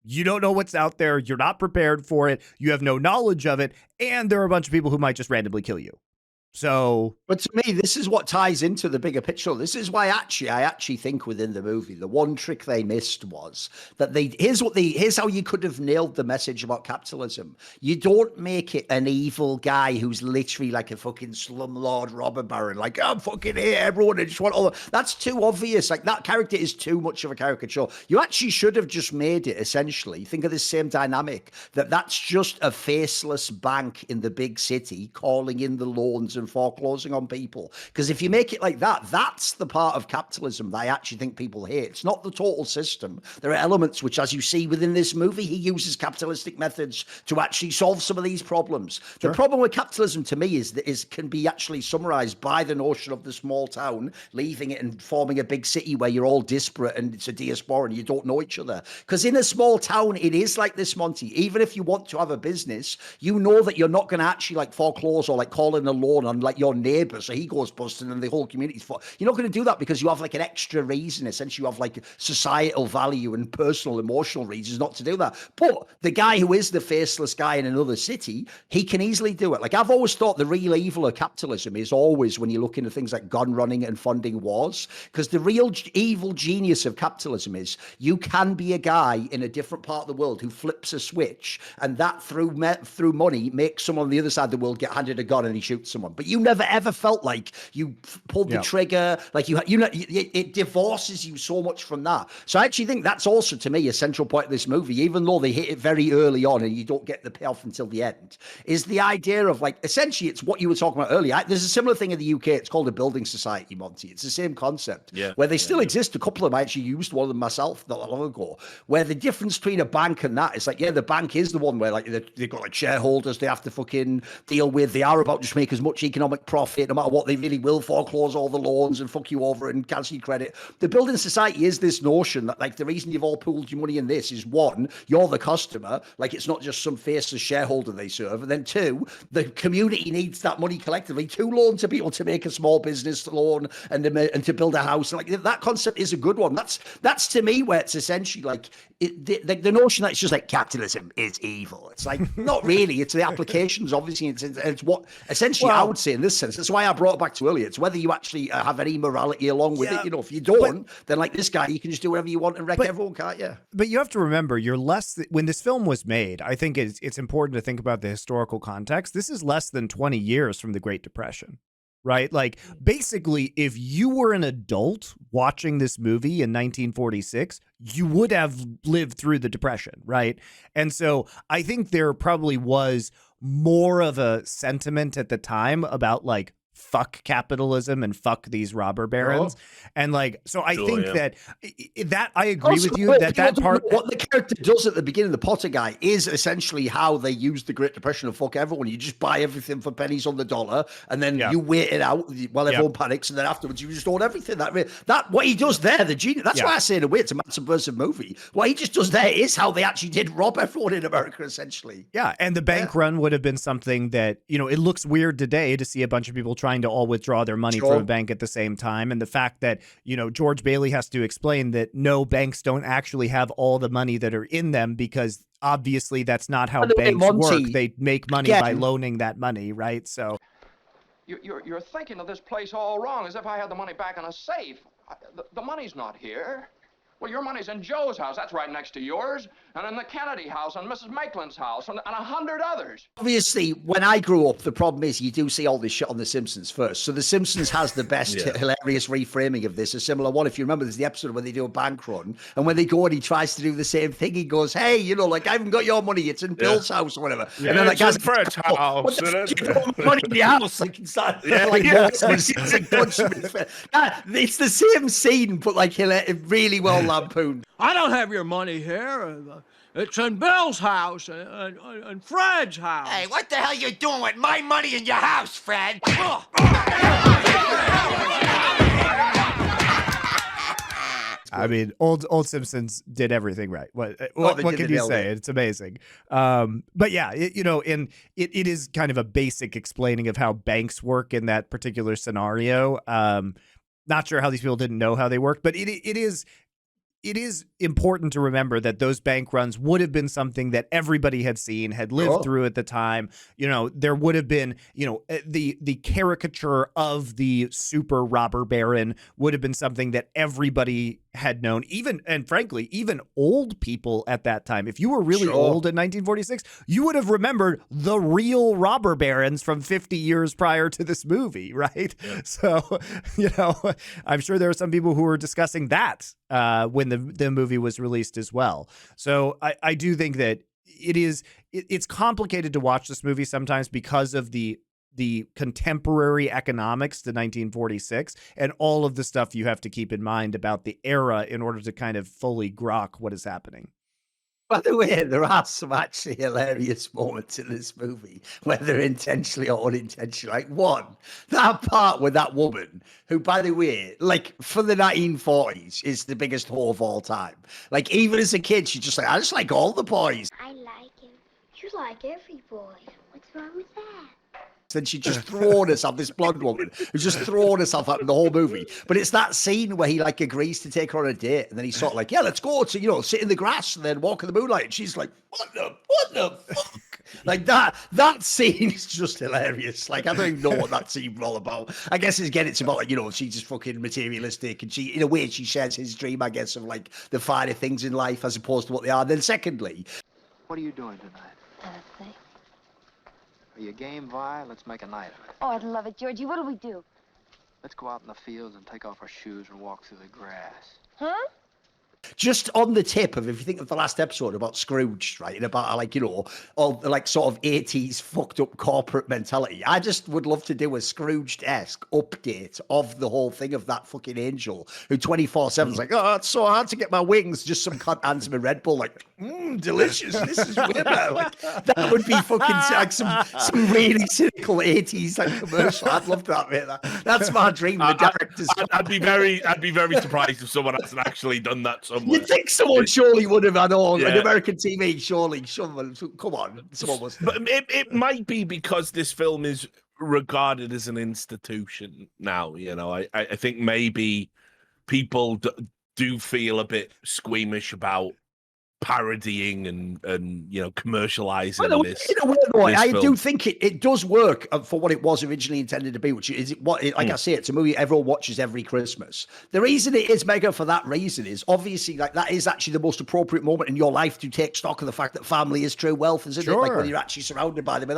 You don't know what's out there. You're not prepared for it. You have no knowledge of it. And there are a bunch of people who might just randomly kill you. So, but to me, this is what ties into the bigger picture. This is why I actually think within the movie, the one trick they missed was that here's how you could have nailed the message about capitalism. You don't make it an evil guy who's literally like a fucking slumlord robber baron, like I'm fucking here, everyone, I just want all. That's too obvious. Like that character is too much of a caricature. You actually should have just made it essentially. Think of the same dynamic, that's just a faceless bank in the big city calling in the loans and foreclosing on people. Because if you make it like that, that's the part of capitalism that I actually think people hate. It's not the total system. There are elements which, as you see within this movie, he uses capitalistic methods to actually solve some of these problems. Sure. The problem with capitalism to me is can be actually summarized by the notion of the small town, leaving it and forming a big city where you're all disparate and it's a diaspora and you don't know each other. Because in a small town, it is like this, Monty. Even if you want to have a business, you know that you're not going to actually like foreclose or like call in a loan on like your neighbor so he goes busting and the whole community's you're not going to do that because you have like an extra reason. Essentially, you have like societal value and personal emotional reasons not to do that. But the guy who is the faceless guy in another city, he can easily do it. Like I've always thought the real evil of capitalism is always when you look into things like gun running and funding wars, because the real evil genius of capitalism is you can be a guy in a different part of the world who flips a switch and that through money makes someone on the other side of the world get handed a gun and he shoots someone. But you never ever felt like you pulled the trigger, like it divorces you so much from that. So I actually think that's also to me a central point of this movie, even though they hit it very early on and you don't get the payoff until the end, is the idea of like, essentially it's what you were talking about earlier. There's a similar thing in the UK. It's called a building society, Monty. It's the same concept where they still exist. A couple of them, I actually used one of them myself not that long ago, where the difference between a bank and that is like, the bank is the one where like they've got like shareholders they have to fucking deal with. They are about just make as much economic profit no matter what. They really will foreclose all the loans and fuck you over and cancel your credit. The building society is this notion that like the reason you've all pooled your money in this is one, you're the customer, like it's not just some faceless shareholder they serve, and then two, the community needs that money collectively to loan to people to make a small business loan and to build a house. Like that concept is a good one. That's to me where it's essentially like the notion that it's just like capitalism is evil. It's like not really. It's the applications. Obviously, it's what essentially I would say in this sense. That's why I brought it back to earlier. It's whether you actually have any morality along with it. You know, if you don't, then like this guy, you can just do whatever you want and wreck everyone, can't you? But you have to remember, when this film was made, I think it's important to think about the historical context. This is less than 20 years from the Great Depression. Right? Like basically, if you were an adult watching this movie in 1946, you would have lived through the Depression. Right. And so I think there probably was more of a sentiment at the time about like fuck capitalism and fuck these robber barons. And like, so I think that I agree with you that part. What the character does at the beginning, the Potter guy, is essentially how they use the Great Depression to fuck everyone. You just buy everything for pennies on the dollar, and then you wait it out while everyone panics, and then afterwards you just own everything. That what he does there, the genius. That's why I say in a way it's a man subversive movie. What he just does there is how they actually did rob everyone in America, essentially. Yeah, and the bank run would have been something that, you know, it looks weird today to see a bunch of people trying to all withdraw their money from a bank at the same time. And the fact that, you know, George Bailey has to explain that no, banks don't actually have all the money that are in them, because obviously that's not how banks work. They make money by loaning that money, right? So you're thinking of this place all wrong, as if I had the money back in a safe. The money's not here. Well, your money's in Joe's house. That's right next to yours. And in the Kennedy house, and Mrs. Maitland's house, and 100 others. Obviously, when I grew up, the problem is you do see all this shit on The Simpsons first. So The Simpsons has the best hilarious reframing of this. A similar one, if you remember, there's the episode where they do a bank run. And when they go and he tries to do the same thing, he goes, hey, you know, like, I haven't got your money. It's in Bill's house or whatever. Yeah, and then it's guy's in Fred's house. What the money in the house? Like, it's like, it's like punching him in his face. It's the same scene, but like really well lampooned. I don't have your money here. It's in Bill's house and Fred's house. Hey, what the hell you doing with my money in your house, Fred? I mean, old Simpsons did everything right. What can you say? It's amazing. But yeah, you know, and it is kind of a basic explaining of how banks work in that particular scenario. Not sure how these people didn't know how they worked, but it is important to remember that those bank runs would have been something that everybody had seen, had lived through at the time. You know, there would have been, you know, the caricature of the super robber baron would have been something that everybody had known, and frankly, even old people at that time. If you were really old in 1946, you would have remembered the real robber barons from 50 years prior to this movie, right? Yeah. So, you know, I'm sure there are some people who were discussing that when the movie was released as well. So I do think that it's complicated to watch this movie sometimes because of the contemporary economics to 1946 and all of the stuff you have to keep in mind about the era in order to kind of fully grok what is happening. By the way, there are some actually hilarious moments in this movie, whether intentionally or unintentionally. Like one, that part with that woman, who, by the way, like for the 1940s, is the biggest whore of all time. Like even as a kid, she's just like, I just like all the boys. I like him. You like every boy. What's wrong with that? Then she just thrown herself, this blonde woman who's just thrown herself out in the whole movie. But it's that scene where he like agrees to take her on a date, and then he's sort of like, yeah, let's go to, you know, sit in the grass and then walk in the moonlight. And she's like, what the fuck? Like that scene is just hilarious. Like I don't even know what that scene was all about. I guess it's about like, you know, she's just fucking materialistic, and she, in a way, she shares his dream, I guess, of like the finer things in life as opposed to what they are. And then secondly, What are you doing tonight? Nothing. Are you game, Vi? Let's make a night of it. Oh, I'd love it, Georgie. What'll we do? Let's go out in the fields and take off our shoes and walk through the grass. Huh? just on the tip of, if you think of the last episode about Scrooge, right, and about like, you know, all the like sort of 80s fucked up corporate mentality, I just would love to do a Scrooge-esque update of the whole thing of that fucking angel who 24/7 is like, oh, it's so hard to get my wings. Just some cunt hands him a Red Bull, like, delicious. This is way better. Like, that would be fucking like some really cynical 80s like commercial. I'd love to admit that. That's my dream. The director's. I'd be very surprised if someone hasn't actually done that somewhere. You'd think someone surely would have had all an American TV. Surely, someone. Come on, someone was. But it might be because this film is regarded as an institution now. You know, I think maybe people do feel a bit squeamish about parodying and you know, commercializing this. In a way, though, I do think it does work for what it was originally intended to be, which is I say, it's a movie everyone watches every Christmas. The reason it is mega for that reason is obviously like that is actually the most appropriate moment in your life to take stock of the fact that family is true wealth, isn't it? Like when you're actually surrounded by them.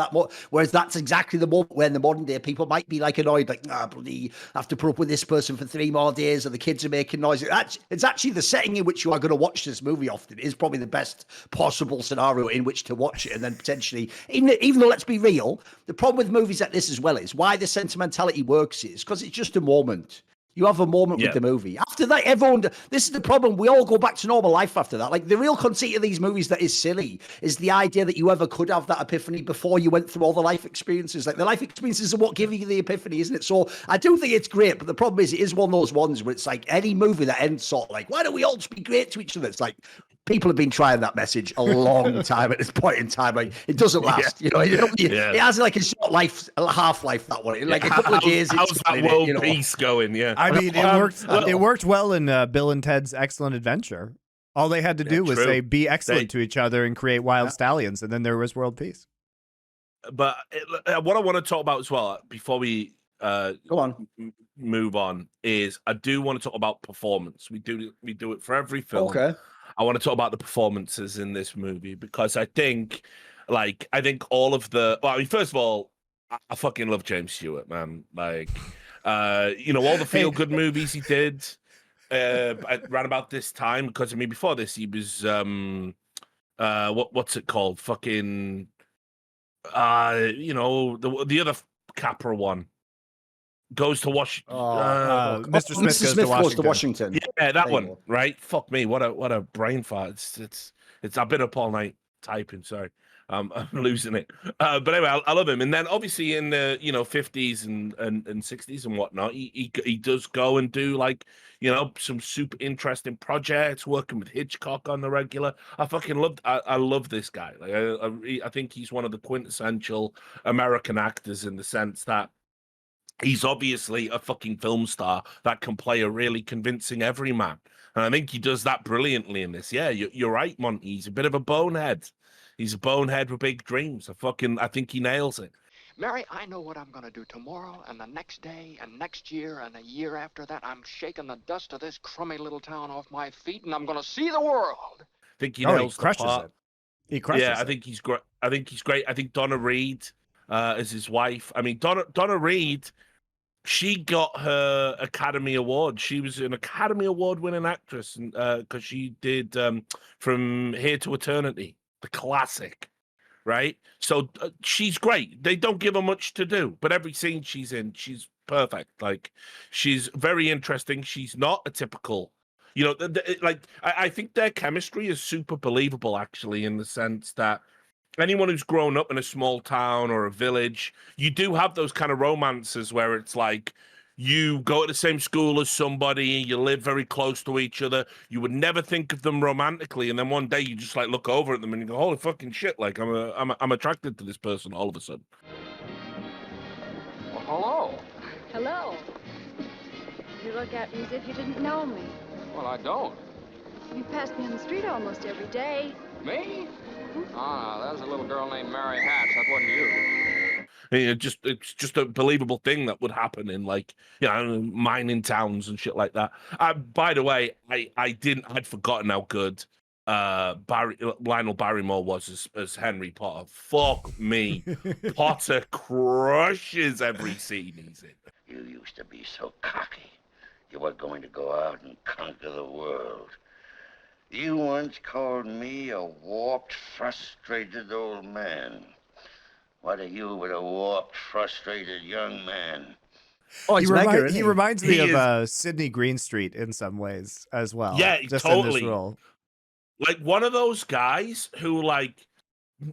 Whereas that's exactly the moment when the modern day people might be like annoyed, like, bloody, I have to put up with this person for 3 more days, and the kids are making noise. It's actually the setting in which you are going to watch this movie often is probably probably the best possible scenario in which to watch it, and then potentially, even though, let's be real, the problem with movies like this as well is why the sentimentality works is because it's just a moment. You have a moment with the movie. After that, this is the problem. We all go back to normal life after that. Like, the real conceit of these movies that is silly is the idea that you ever could have that epiphany before you went through all the life experiences. Like, the life experiences are what give you the epiphany, isn't it? So I do think it's great, but the problem is it is one of those ones where it's like any movie that ends sort of like, why don't we all just be great to each other? It's like, people have been trying that message a long time at this point in time. Like, it doesn't last, It has like a short life, a half-life, that one. Like a couple of days. How's that world peace going? Yeah. I mean, it worked. It worked well in Bill and Ted's Excellent Adventure. All they had to do was say, be excellent to each other and create wild stallions, and then there was world peace. But what I want to talk about as well, before we go on, move on, is I do want to talk about performance. We do it for every film. Okay. I want to talk about the performances in this movie because I think all of the. Well, I mean, first of all, I fucking love James Stewart, man. Like, all the feel good movies he did around about this time. Because I mean, before this, he was what's it called? Fucking the other Capra one. Goes to Washington. Mr. Smith goes to Washington. Yeah, that one. Right? Fuck me. What a brain fart. It's. I've been up all night typing. Sorry, I'm losing it. But anyway, I love him. And then obviously in the 50s and 60s and whatnot, he does go and do like some super interesting projects, working with Hitchcock on the regular. I fucking love. I love this guy. Like I think he's one of the quintessential American actors in the sense that. He's obviously a fucking film star that can play a really convincing everyman. And I think he does that brilliantly in this. Yeah, you're right, Monty. He's a bit of a bonehead. He's a bonehead with big dreams. I think he nails it. Mary, I know what I'm going to do tomorrow and the next day and next year and a year after that. I'm shaking the dust of this crummy little town off my feet, and I'm going to see the world. I think he nails the part. He crushes it. I think he's great. I think he's great. I think Donna Reed is his wife. I mean, Donna Reed, she got her Academy Award. She was an Academy Award winning actress because she did From Here to Eternity, the classic, right? So she's great. They don't give her much to do, but every scene she's in, she's perfect. Like, she's very interesting. She's not a typical, I think their chemistry is super believable, actually, in the sense that anyone who's grown up in a small town or a village, you do have those kind of romances where it's like you go to the same school as somebody, you live very close to each other. You would never think of them romantically, and then one day you just like look over at them and you go, "Holy fucking shit!" Like I'm attracted to this person all of a sudden. Well, hello. Hello. You look at me as if you didn't know me. Well, I don't. You pass me on the street almost every day. Me? Ah, that was a little girl named Mary Hatch. That wasn't you. It's just a believable thing that would happen in mining towns and shit like that. By the way, I'd forgotten how good Lionel Barrymore was as Henry Potter. Fuck me, Potter crushes every scene he's in. You used to be so cocky. You were going to go out and conquer the world. You once called me a warped, frustrated old man. What are you with a warped, frustrated young man? Oh, he reminds me of Sidney Greenstreet in some ways as well. Yeah, just totally. In this role. Like one of those guys who, like,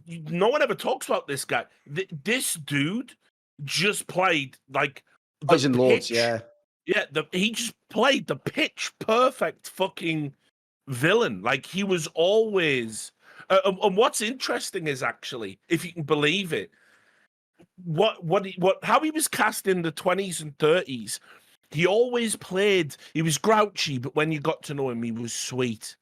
no one ever talks about this guy. This dude just played like Poison Lords, yeah. Yeah, he just played the pitch perfect fucking villain. Like, he was always and what's interesting is, actually, if you can believe it, how he was cast in the 20s and 30s, he always played, he was grouchy, but when you got to know him, he was sweet,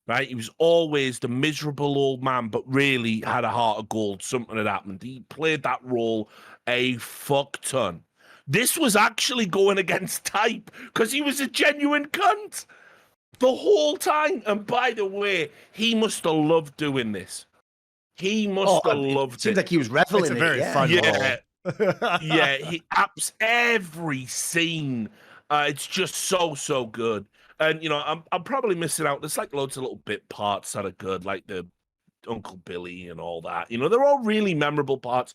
right? He was always the miserable old man, but really had a heart of gold. Something had happened. He played that role a fuck ton. This was actually going against type because he was a genuine cunt the whole time. And by the way, he must have loved doing this. He must have loved it. Seems like he was reveling in it. Very fun role. Yeah, he apps every scene. It's just so good. And I'm probably missing out. There's like loads of little bit parts that are good, like the Uncle Billy and all that. They're all really memorable parts.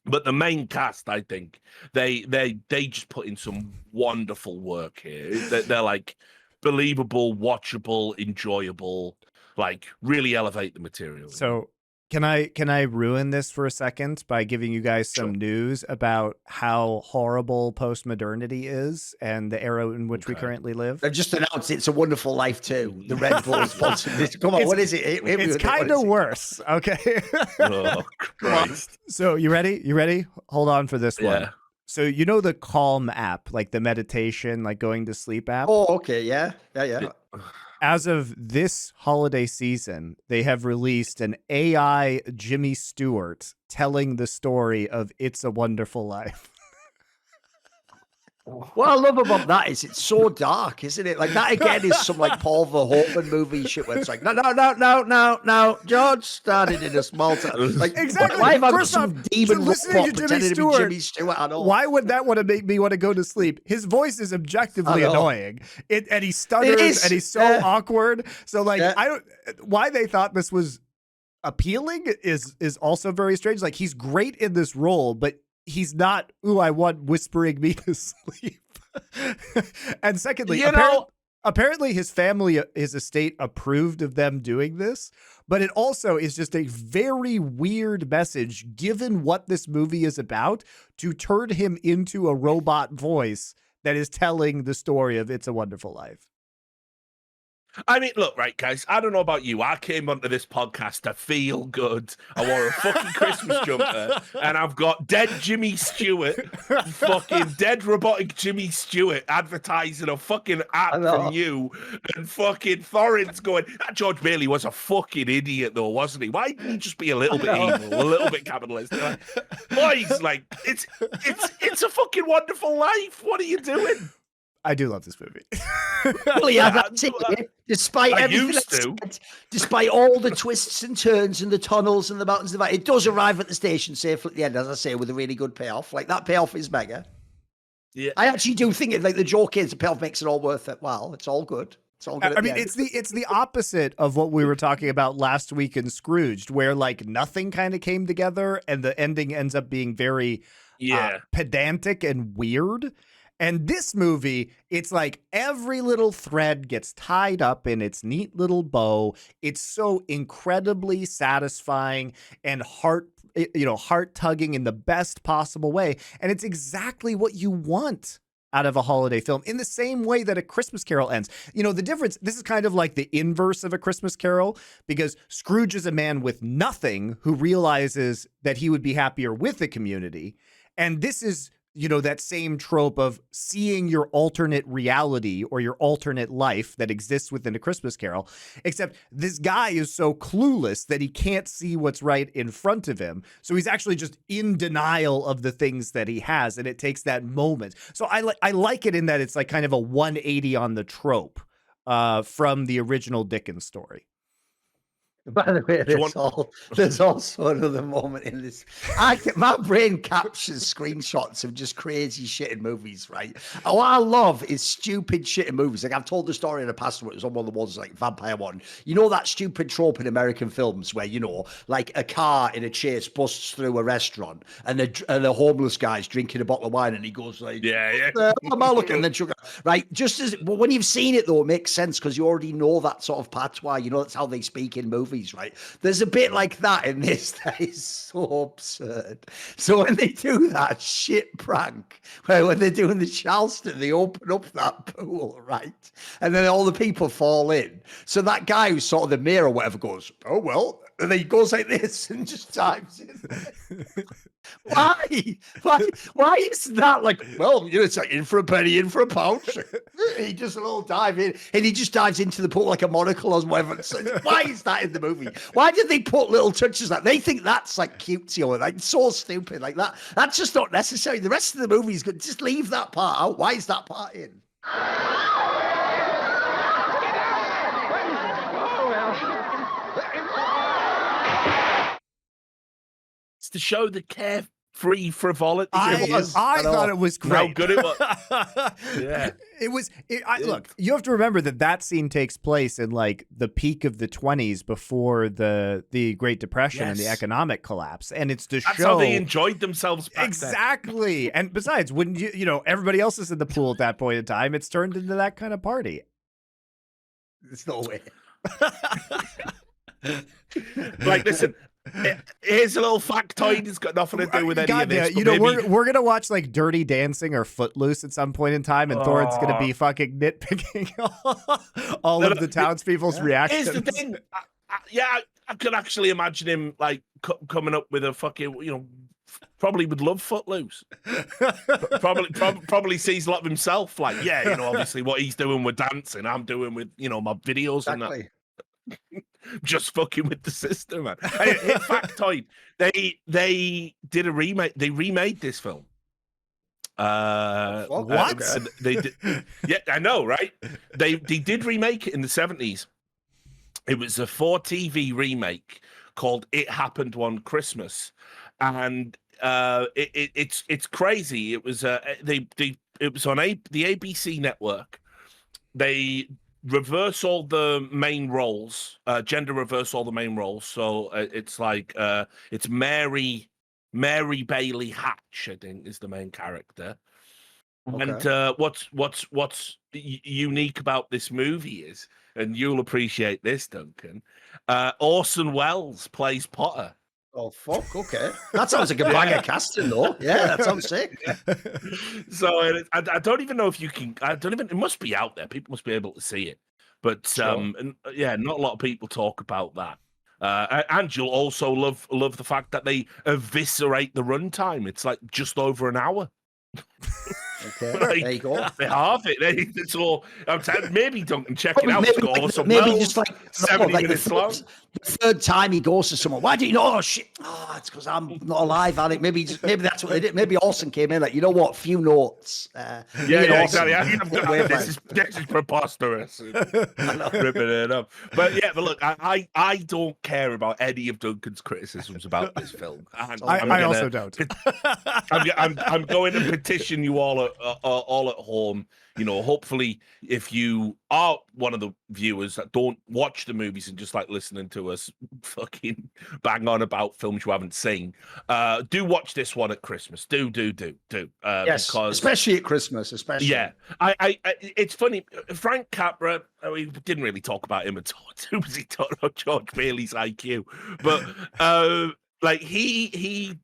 But the main cast, I think, they just put in some wonderful work here. They're like believable, watchable, enjoyable, like really elevate the material. So can I ruin this for a second by giving you guys some news about how horrible postmodernity is and the era in which we currently live? They've just announced It's a Wonderful Life too. The Red Bull sponsored this. Come on, what is it? It's kind of worse. Okay. Oh, Christ. So you ready? You ready? Hold on for this one. Yeah. So the Calm app, like the meditation, like going to sleep app? Oh, okay. Yeah. As of this holiday season, they have released an AI Jimmy Stewart telling the story of It's a Wonderful Life. What I love about that is it's so dark, isn't it? Like that again is some like Paul Verhoeven movie shit where it's like, no, George started in a small town. Like exactly. Why have I got First some off, demon listening to pretending to be Jimmy Stewart at all? Why would that want to make me want to go to sleep? His voice is objectively annoying. And he stutters and he's so awkward. So like I don't why they thought this was appealing is also very strange. Like he's great in this role, but he's not, I want whispering me to sleep. And secondly, apparently his family, his estate approved of them doing this, but it also is just a very weird message given what this movie is about to turn him into a robot voice that is telling the story of It's a Wonderful Life. I mean, look, right, guys, I don't know about you. I came onto this podcast to feel good. I wore a fucking Christmas jumper, and I've got dead Jimmy Stewart, fucking dead robotic Jimmy Stewart advertising a fucking app from you, and fucking Thorin's going, that George Bailey was a fucking idiot, though, wasn't he? Why didn't he just be a little bit evil, a little bit capitalist? Boys, like, it's a fucking wonderful life. What are you doing? I do love this movie. Well, yeah, that's it. Despite everything, despite all the twists and turns and the tunnels and the mountains, it does arrive at the station safely at the end, as I say, with a really good payoff. Like that payoff is mega. Yeah, I actually do think it. Like the joke is, the payoff makes it all worth it. Well, it's all good. It's all good. I mean, it's the opposite of what we were talking about last week in Scrooged, where like nothing kind of came together, and the ending ends up being very pedantic and weird. And this movie, it's like every little thread gets tied up in its neat little bow. It's so incredibly satisfying and heart-tugging in the best possible way. And it's exactly what you want out of a holiday film in the same way that A Christmas Carol ends. The difference, this is kind of like the inverse of A Christmas Carol, because Scrooge is a man with nothing who realizes that he would be happier with a community. And this is that same trope of seeing your alternate reality or your alternate life that exists within A Christmas Carol, except this guy is so clueless that he can't see what's right in front of him. So he's actually just in denial of the things that he has, and it takes that moment. So I like it in that it's like kind of a 180 on the trope from the original Dickens story. By the way, there's also another moment in this. My brain captures screenshots of just crazy shit in movies, right? And what I love is stupid shit in movies. Like I've told the story in the past where it was on one of the ones like Vampire One. That stupid trope in American films where, like a car in a chase busts through a restaurant and the homeless guy's drinking a bottle of wine and he goes like, I'm not looking, and then sugar. Right? But when you've seen it though, it makes sense because you already know that sort of patois. That's how they speak in movies. Right, there's a bit like that in this that is so absurd. So when they do that shit prank, where when they're doing the Charleston, they open up that pool, right, and then all the people fall in. So that guy who's sort of the mayor or whatever goes, oh well, and then he goes like this and just dives in. Why is that like? Well, it's like in for a penny, in for a pound. He just a little dive in, and he just dives into the pool like a monocle or whatever. So why is that in the movie? Why did they put little touches like they think that's like cutesy or like so stupid like that? That's just not necessary. The rest of the movie is good. Just leave that part out. Why is that part in? To show the care free frivolity. I thought it was great. How good it was. Yeah. Look, you have to remember that scene takes place in like the peak of the 20s before the Great Depression and the economic collapse, and it's to That's show how they enjoyed themselves back exactly. And besides, when everybody else is in the pool at that point in time, it's turned into that kind of party. There's no way. Like, listen. Here's a little factoid. It's got nothing to do with any of this. We're gonna watch like Dirty Dancing or Footloose at some point in time, and Thorin's gonna be fucking nitpicking all of the townspeople's reactions. Here's the thing. I could actually imagine him like coming up with a fucking, probably would love Footloose. probably sees a lot of himself. Like, obviously what he's doing with dancing, I'm doing with my videos and that. Just fucking with the system, man. Hey, factoid: they did a remake. They remade this film. What? They did. Yeah, I know, right? They did remake it in the 70s. It was a 4TV remake called "It Happened One Christmas," and it's crazy. It was it was on the ABC network. They reverse all the main roles, gender reverse all the main roles. So it's like it's Mary Bailey Hatch, I think, is the main character. Okay. And what's unique about this movie is, and you'll appreciate this, Duncan, Orson Welles plays Potter. Oh, fuck, okay. That sounds like a banger casting, though. Yeah, that sounds sick. So I don't even know if you can, it must be out there. People must be able to see it. But, sure. Not a lot of people talk about that. And you'll also love the fact that they eviscerate the runtime. It's like just over an hour. Okay, there you go. They halve it. It's all. I'm telling. Maybe Duncan, check it out. Maybe just like 70 minutes long. The third time he goes to someone, why do you know? Oh shit! Oh, it's because I'm not alive, Alec. Maybe that's what they did. Maybe Orson came in like, you know what? Few notes. Exactly. This is preposterous. Ripping it up. But look, I don't care about any of Duncan's criticisms about this film. I also don't. I'm going to petition you all at home. Hopefully, if you are one of the viewers that don't watch the movies and just like listening to us fucking bang on about films you haven't seen, do watch this one at Christmas. Do. Yes, because, especially at Christmas, especially. Yeah, I it's funny. Frank Capra, we didn't really talk about him at all. Too busy talking about George Bailey's IQ, but. Like he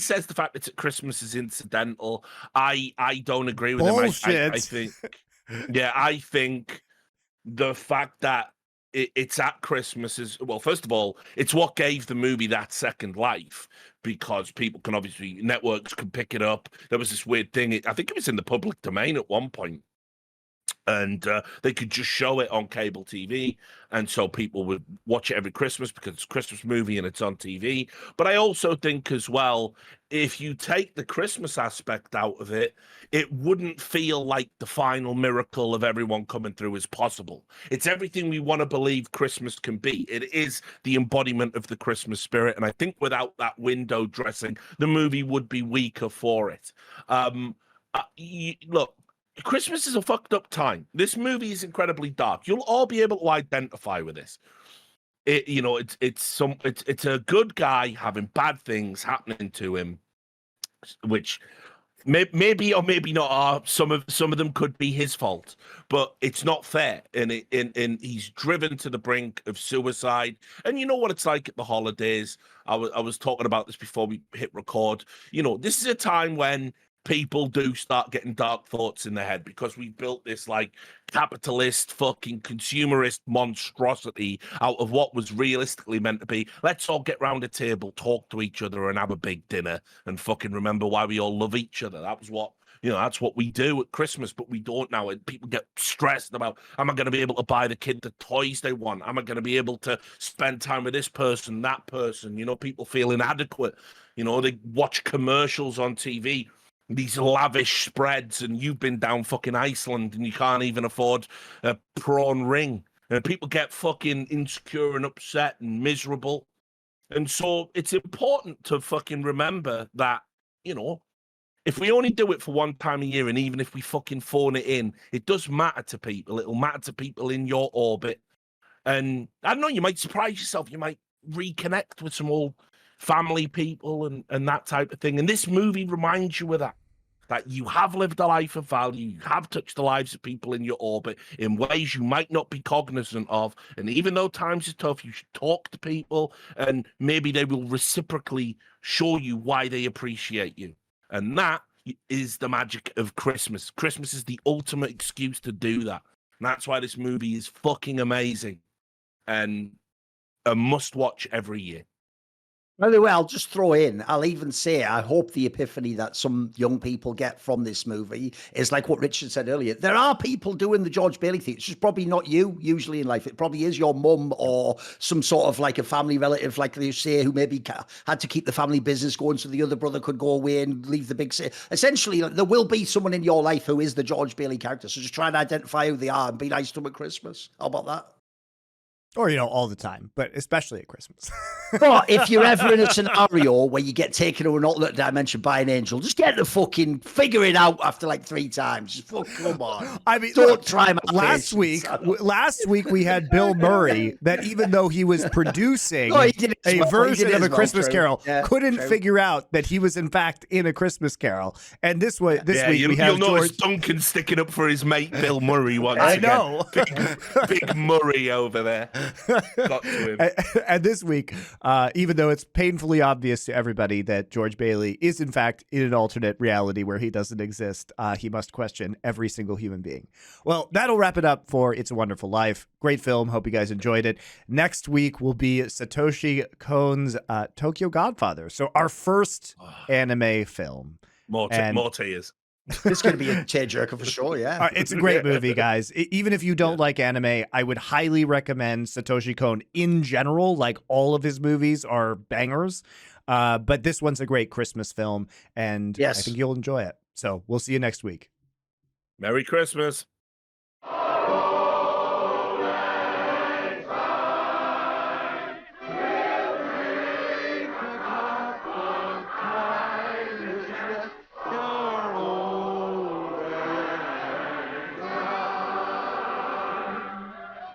says the fact that Christmas is incidental. I don't agree with him. I think, I think the fact that it's at Christmas is, well, first of all, it's what gave the movie that second life, because people can networks can pick it up. There was this weird thing. I think it was in the public domain at one point. And they could just show it on cable TV, and so people would watch it every Christmas because it's a Christmas movie and it's on TV. But I also think as well, if you take the Christmas aspect out of it, it wouldn't feel like the final miracle of everyone coming through is possible. It's everything we want to believe Christmas can be. It is the embodiment of the Christmas spirit, and I think without that window dressing, the movie would be weaker for it. Look, Christmas is a fucked up time. This movie is incredibly dark. You'll all be able to identify with this. It's a good guy having bad things happening to him, which maybe or maybe not are. Some of them could be his fault, but it's not fair. And he's driven to the brink of suicide. And you know what it's like at the holidays. I was talking about this before we hit record. This is a time when people do start getting dark thoughts in their head, because we built this like capitalist fucking consumerist monstrosity out of what was realistically meant to be, let's all get round a table, talk to each other and have a big dinner and fucking remember why we all love each other. That was what, that's what we do at Christmas, but we don't now. And people get stressed about, am I going to be able to buy the kid the toys they want? Am I going to be able to spend time with this person, that person? People feel inadequate. They watch commercials on TV, these lavish spreads, and you've been down fucking Iceland and you can't even afford a prawn ring, and people get fucking insecure and upset and miserable. And so it's important to fucking remember that you know, if we only do it for one time a year, and even if we fucking phone it in, it does matter to people. It'll matter to people in your orbit. And I don't know, you might surprise yourself. You might reconnect with some old family people and that type of thing. And this movie reminds you of that you have lived a life of value. You have touched the lives of people in your orbit in ways you might not be cognizant of. And even though times are tough, you should talk to people, and maybe they will reciprocally show you why they appreciate you. And that is the magic of Christmas. Christmas is the ultimate excuse to do that. And that's why this movie is fucking amazing and a must-watch every year. By the way, I'll just throw in, I'll even say, I hope the epiphany that some young people get from this movie is like what Richard said earlier. There are people doing the George Bailey thing. It's just probably not you, usually in life. It probably is your mum or some sort of like a family relative, like they say, who maybe had to keep the family business going so the other brother could go away and leave the big city. Essentially, there will be someone in your life who is the George Bailey character. So just try and identify who they are and be nice to them at Christmas. How about that? Or, you know, all the time, but especially at Christmas. But if you're ever in a scenario where you get taken to an alternate dimension by an angel, just get the fucking figure it out after like 3 times. Just come on. I mean, don't look, try my last week we had Bill Murray that even though he was producing a version of A Christmas Carol, couldn't figure out that he was in fact in A Christmas Carol. And this week we have you'll notice George Duncan sticking up for his mate Bill Murray once I again. know. Big Murray over there. Got to him. And this week, even though it's painfully obvious to everybody that George Bailey is in fact in an alternate reality where he doesn't exist, he must question every single human being. Well, that'll wrap it up for It's a Wonderful Life. Great film. Hope you guys enjoyed it. Next week will be Satoshi Kon's Tokyo Godfather. So our first anime film. More tears. It's going to be a tearjerker for sure, yeah. It's a great movie, guys. Even if you don't like anime, I would highly recommend Satoshi Kon in general. Like, all of his movies are bangers. But this one's a great Christmas film, and I think you'll enjoy it. So we'll see you next week. Merry Christmas.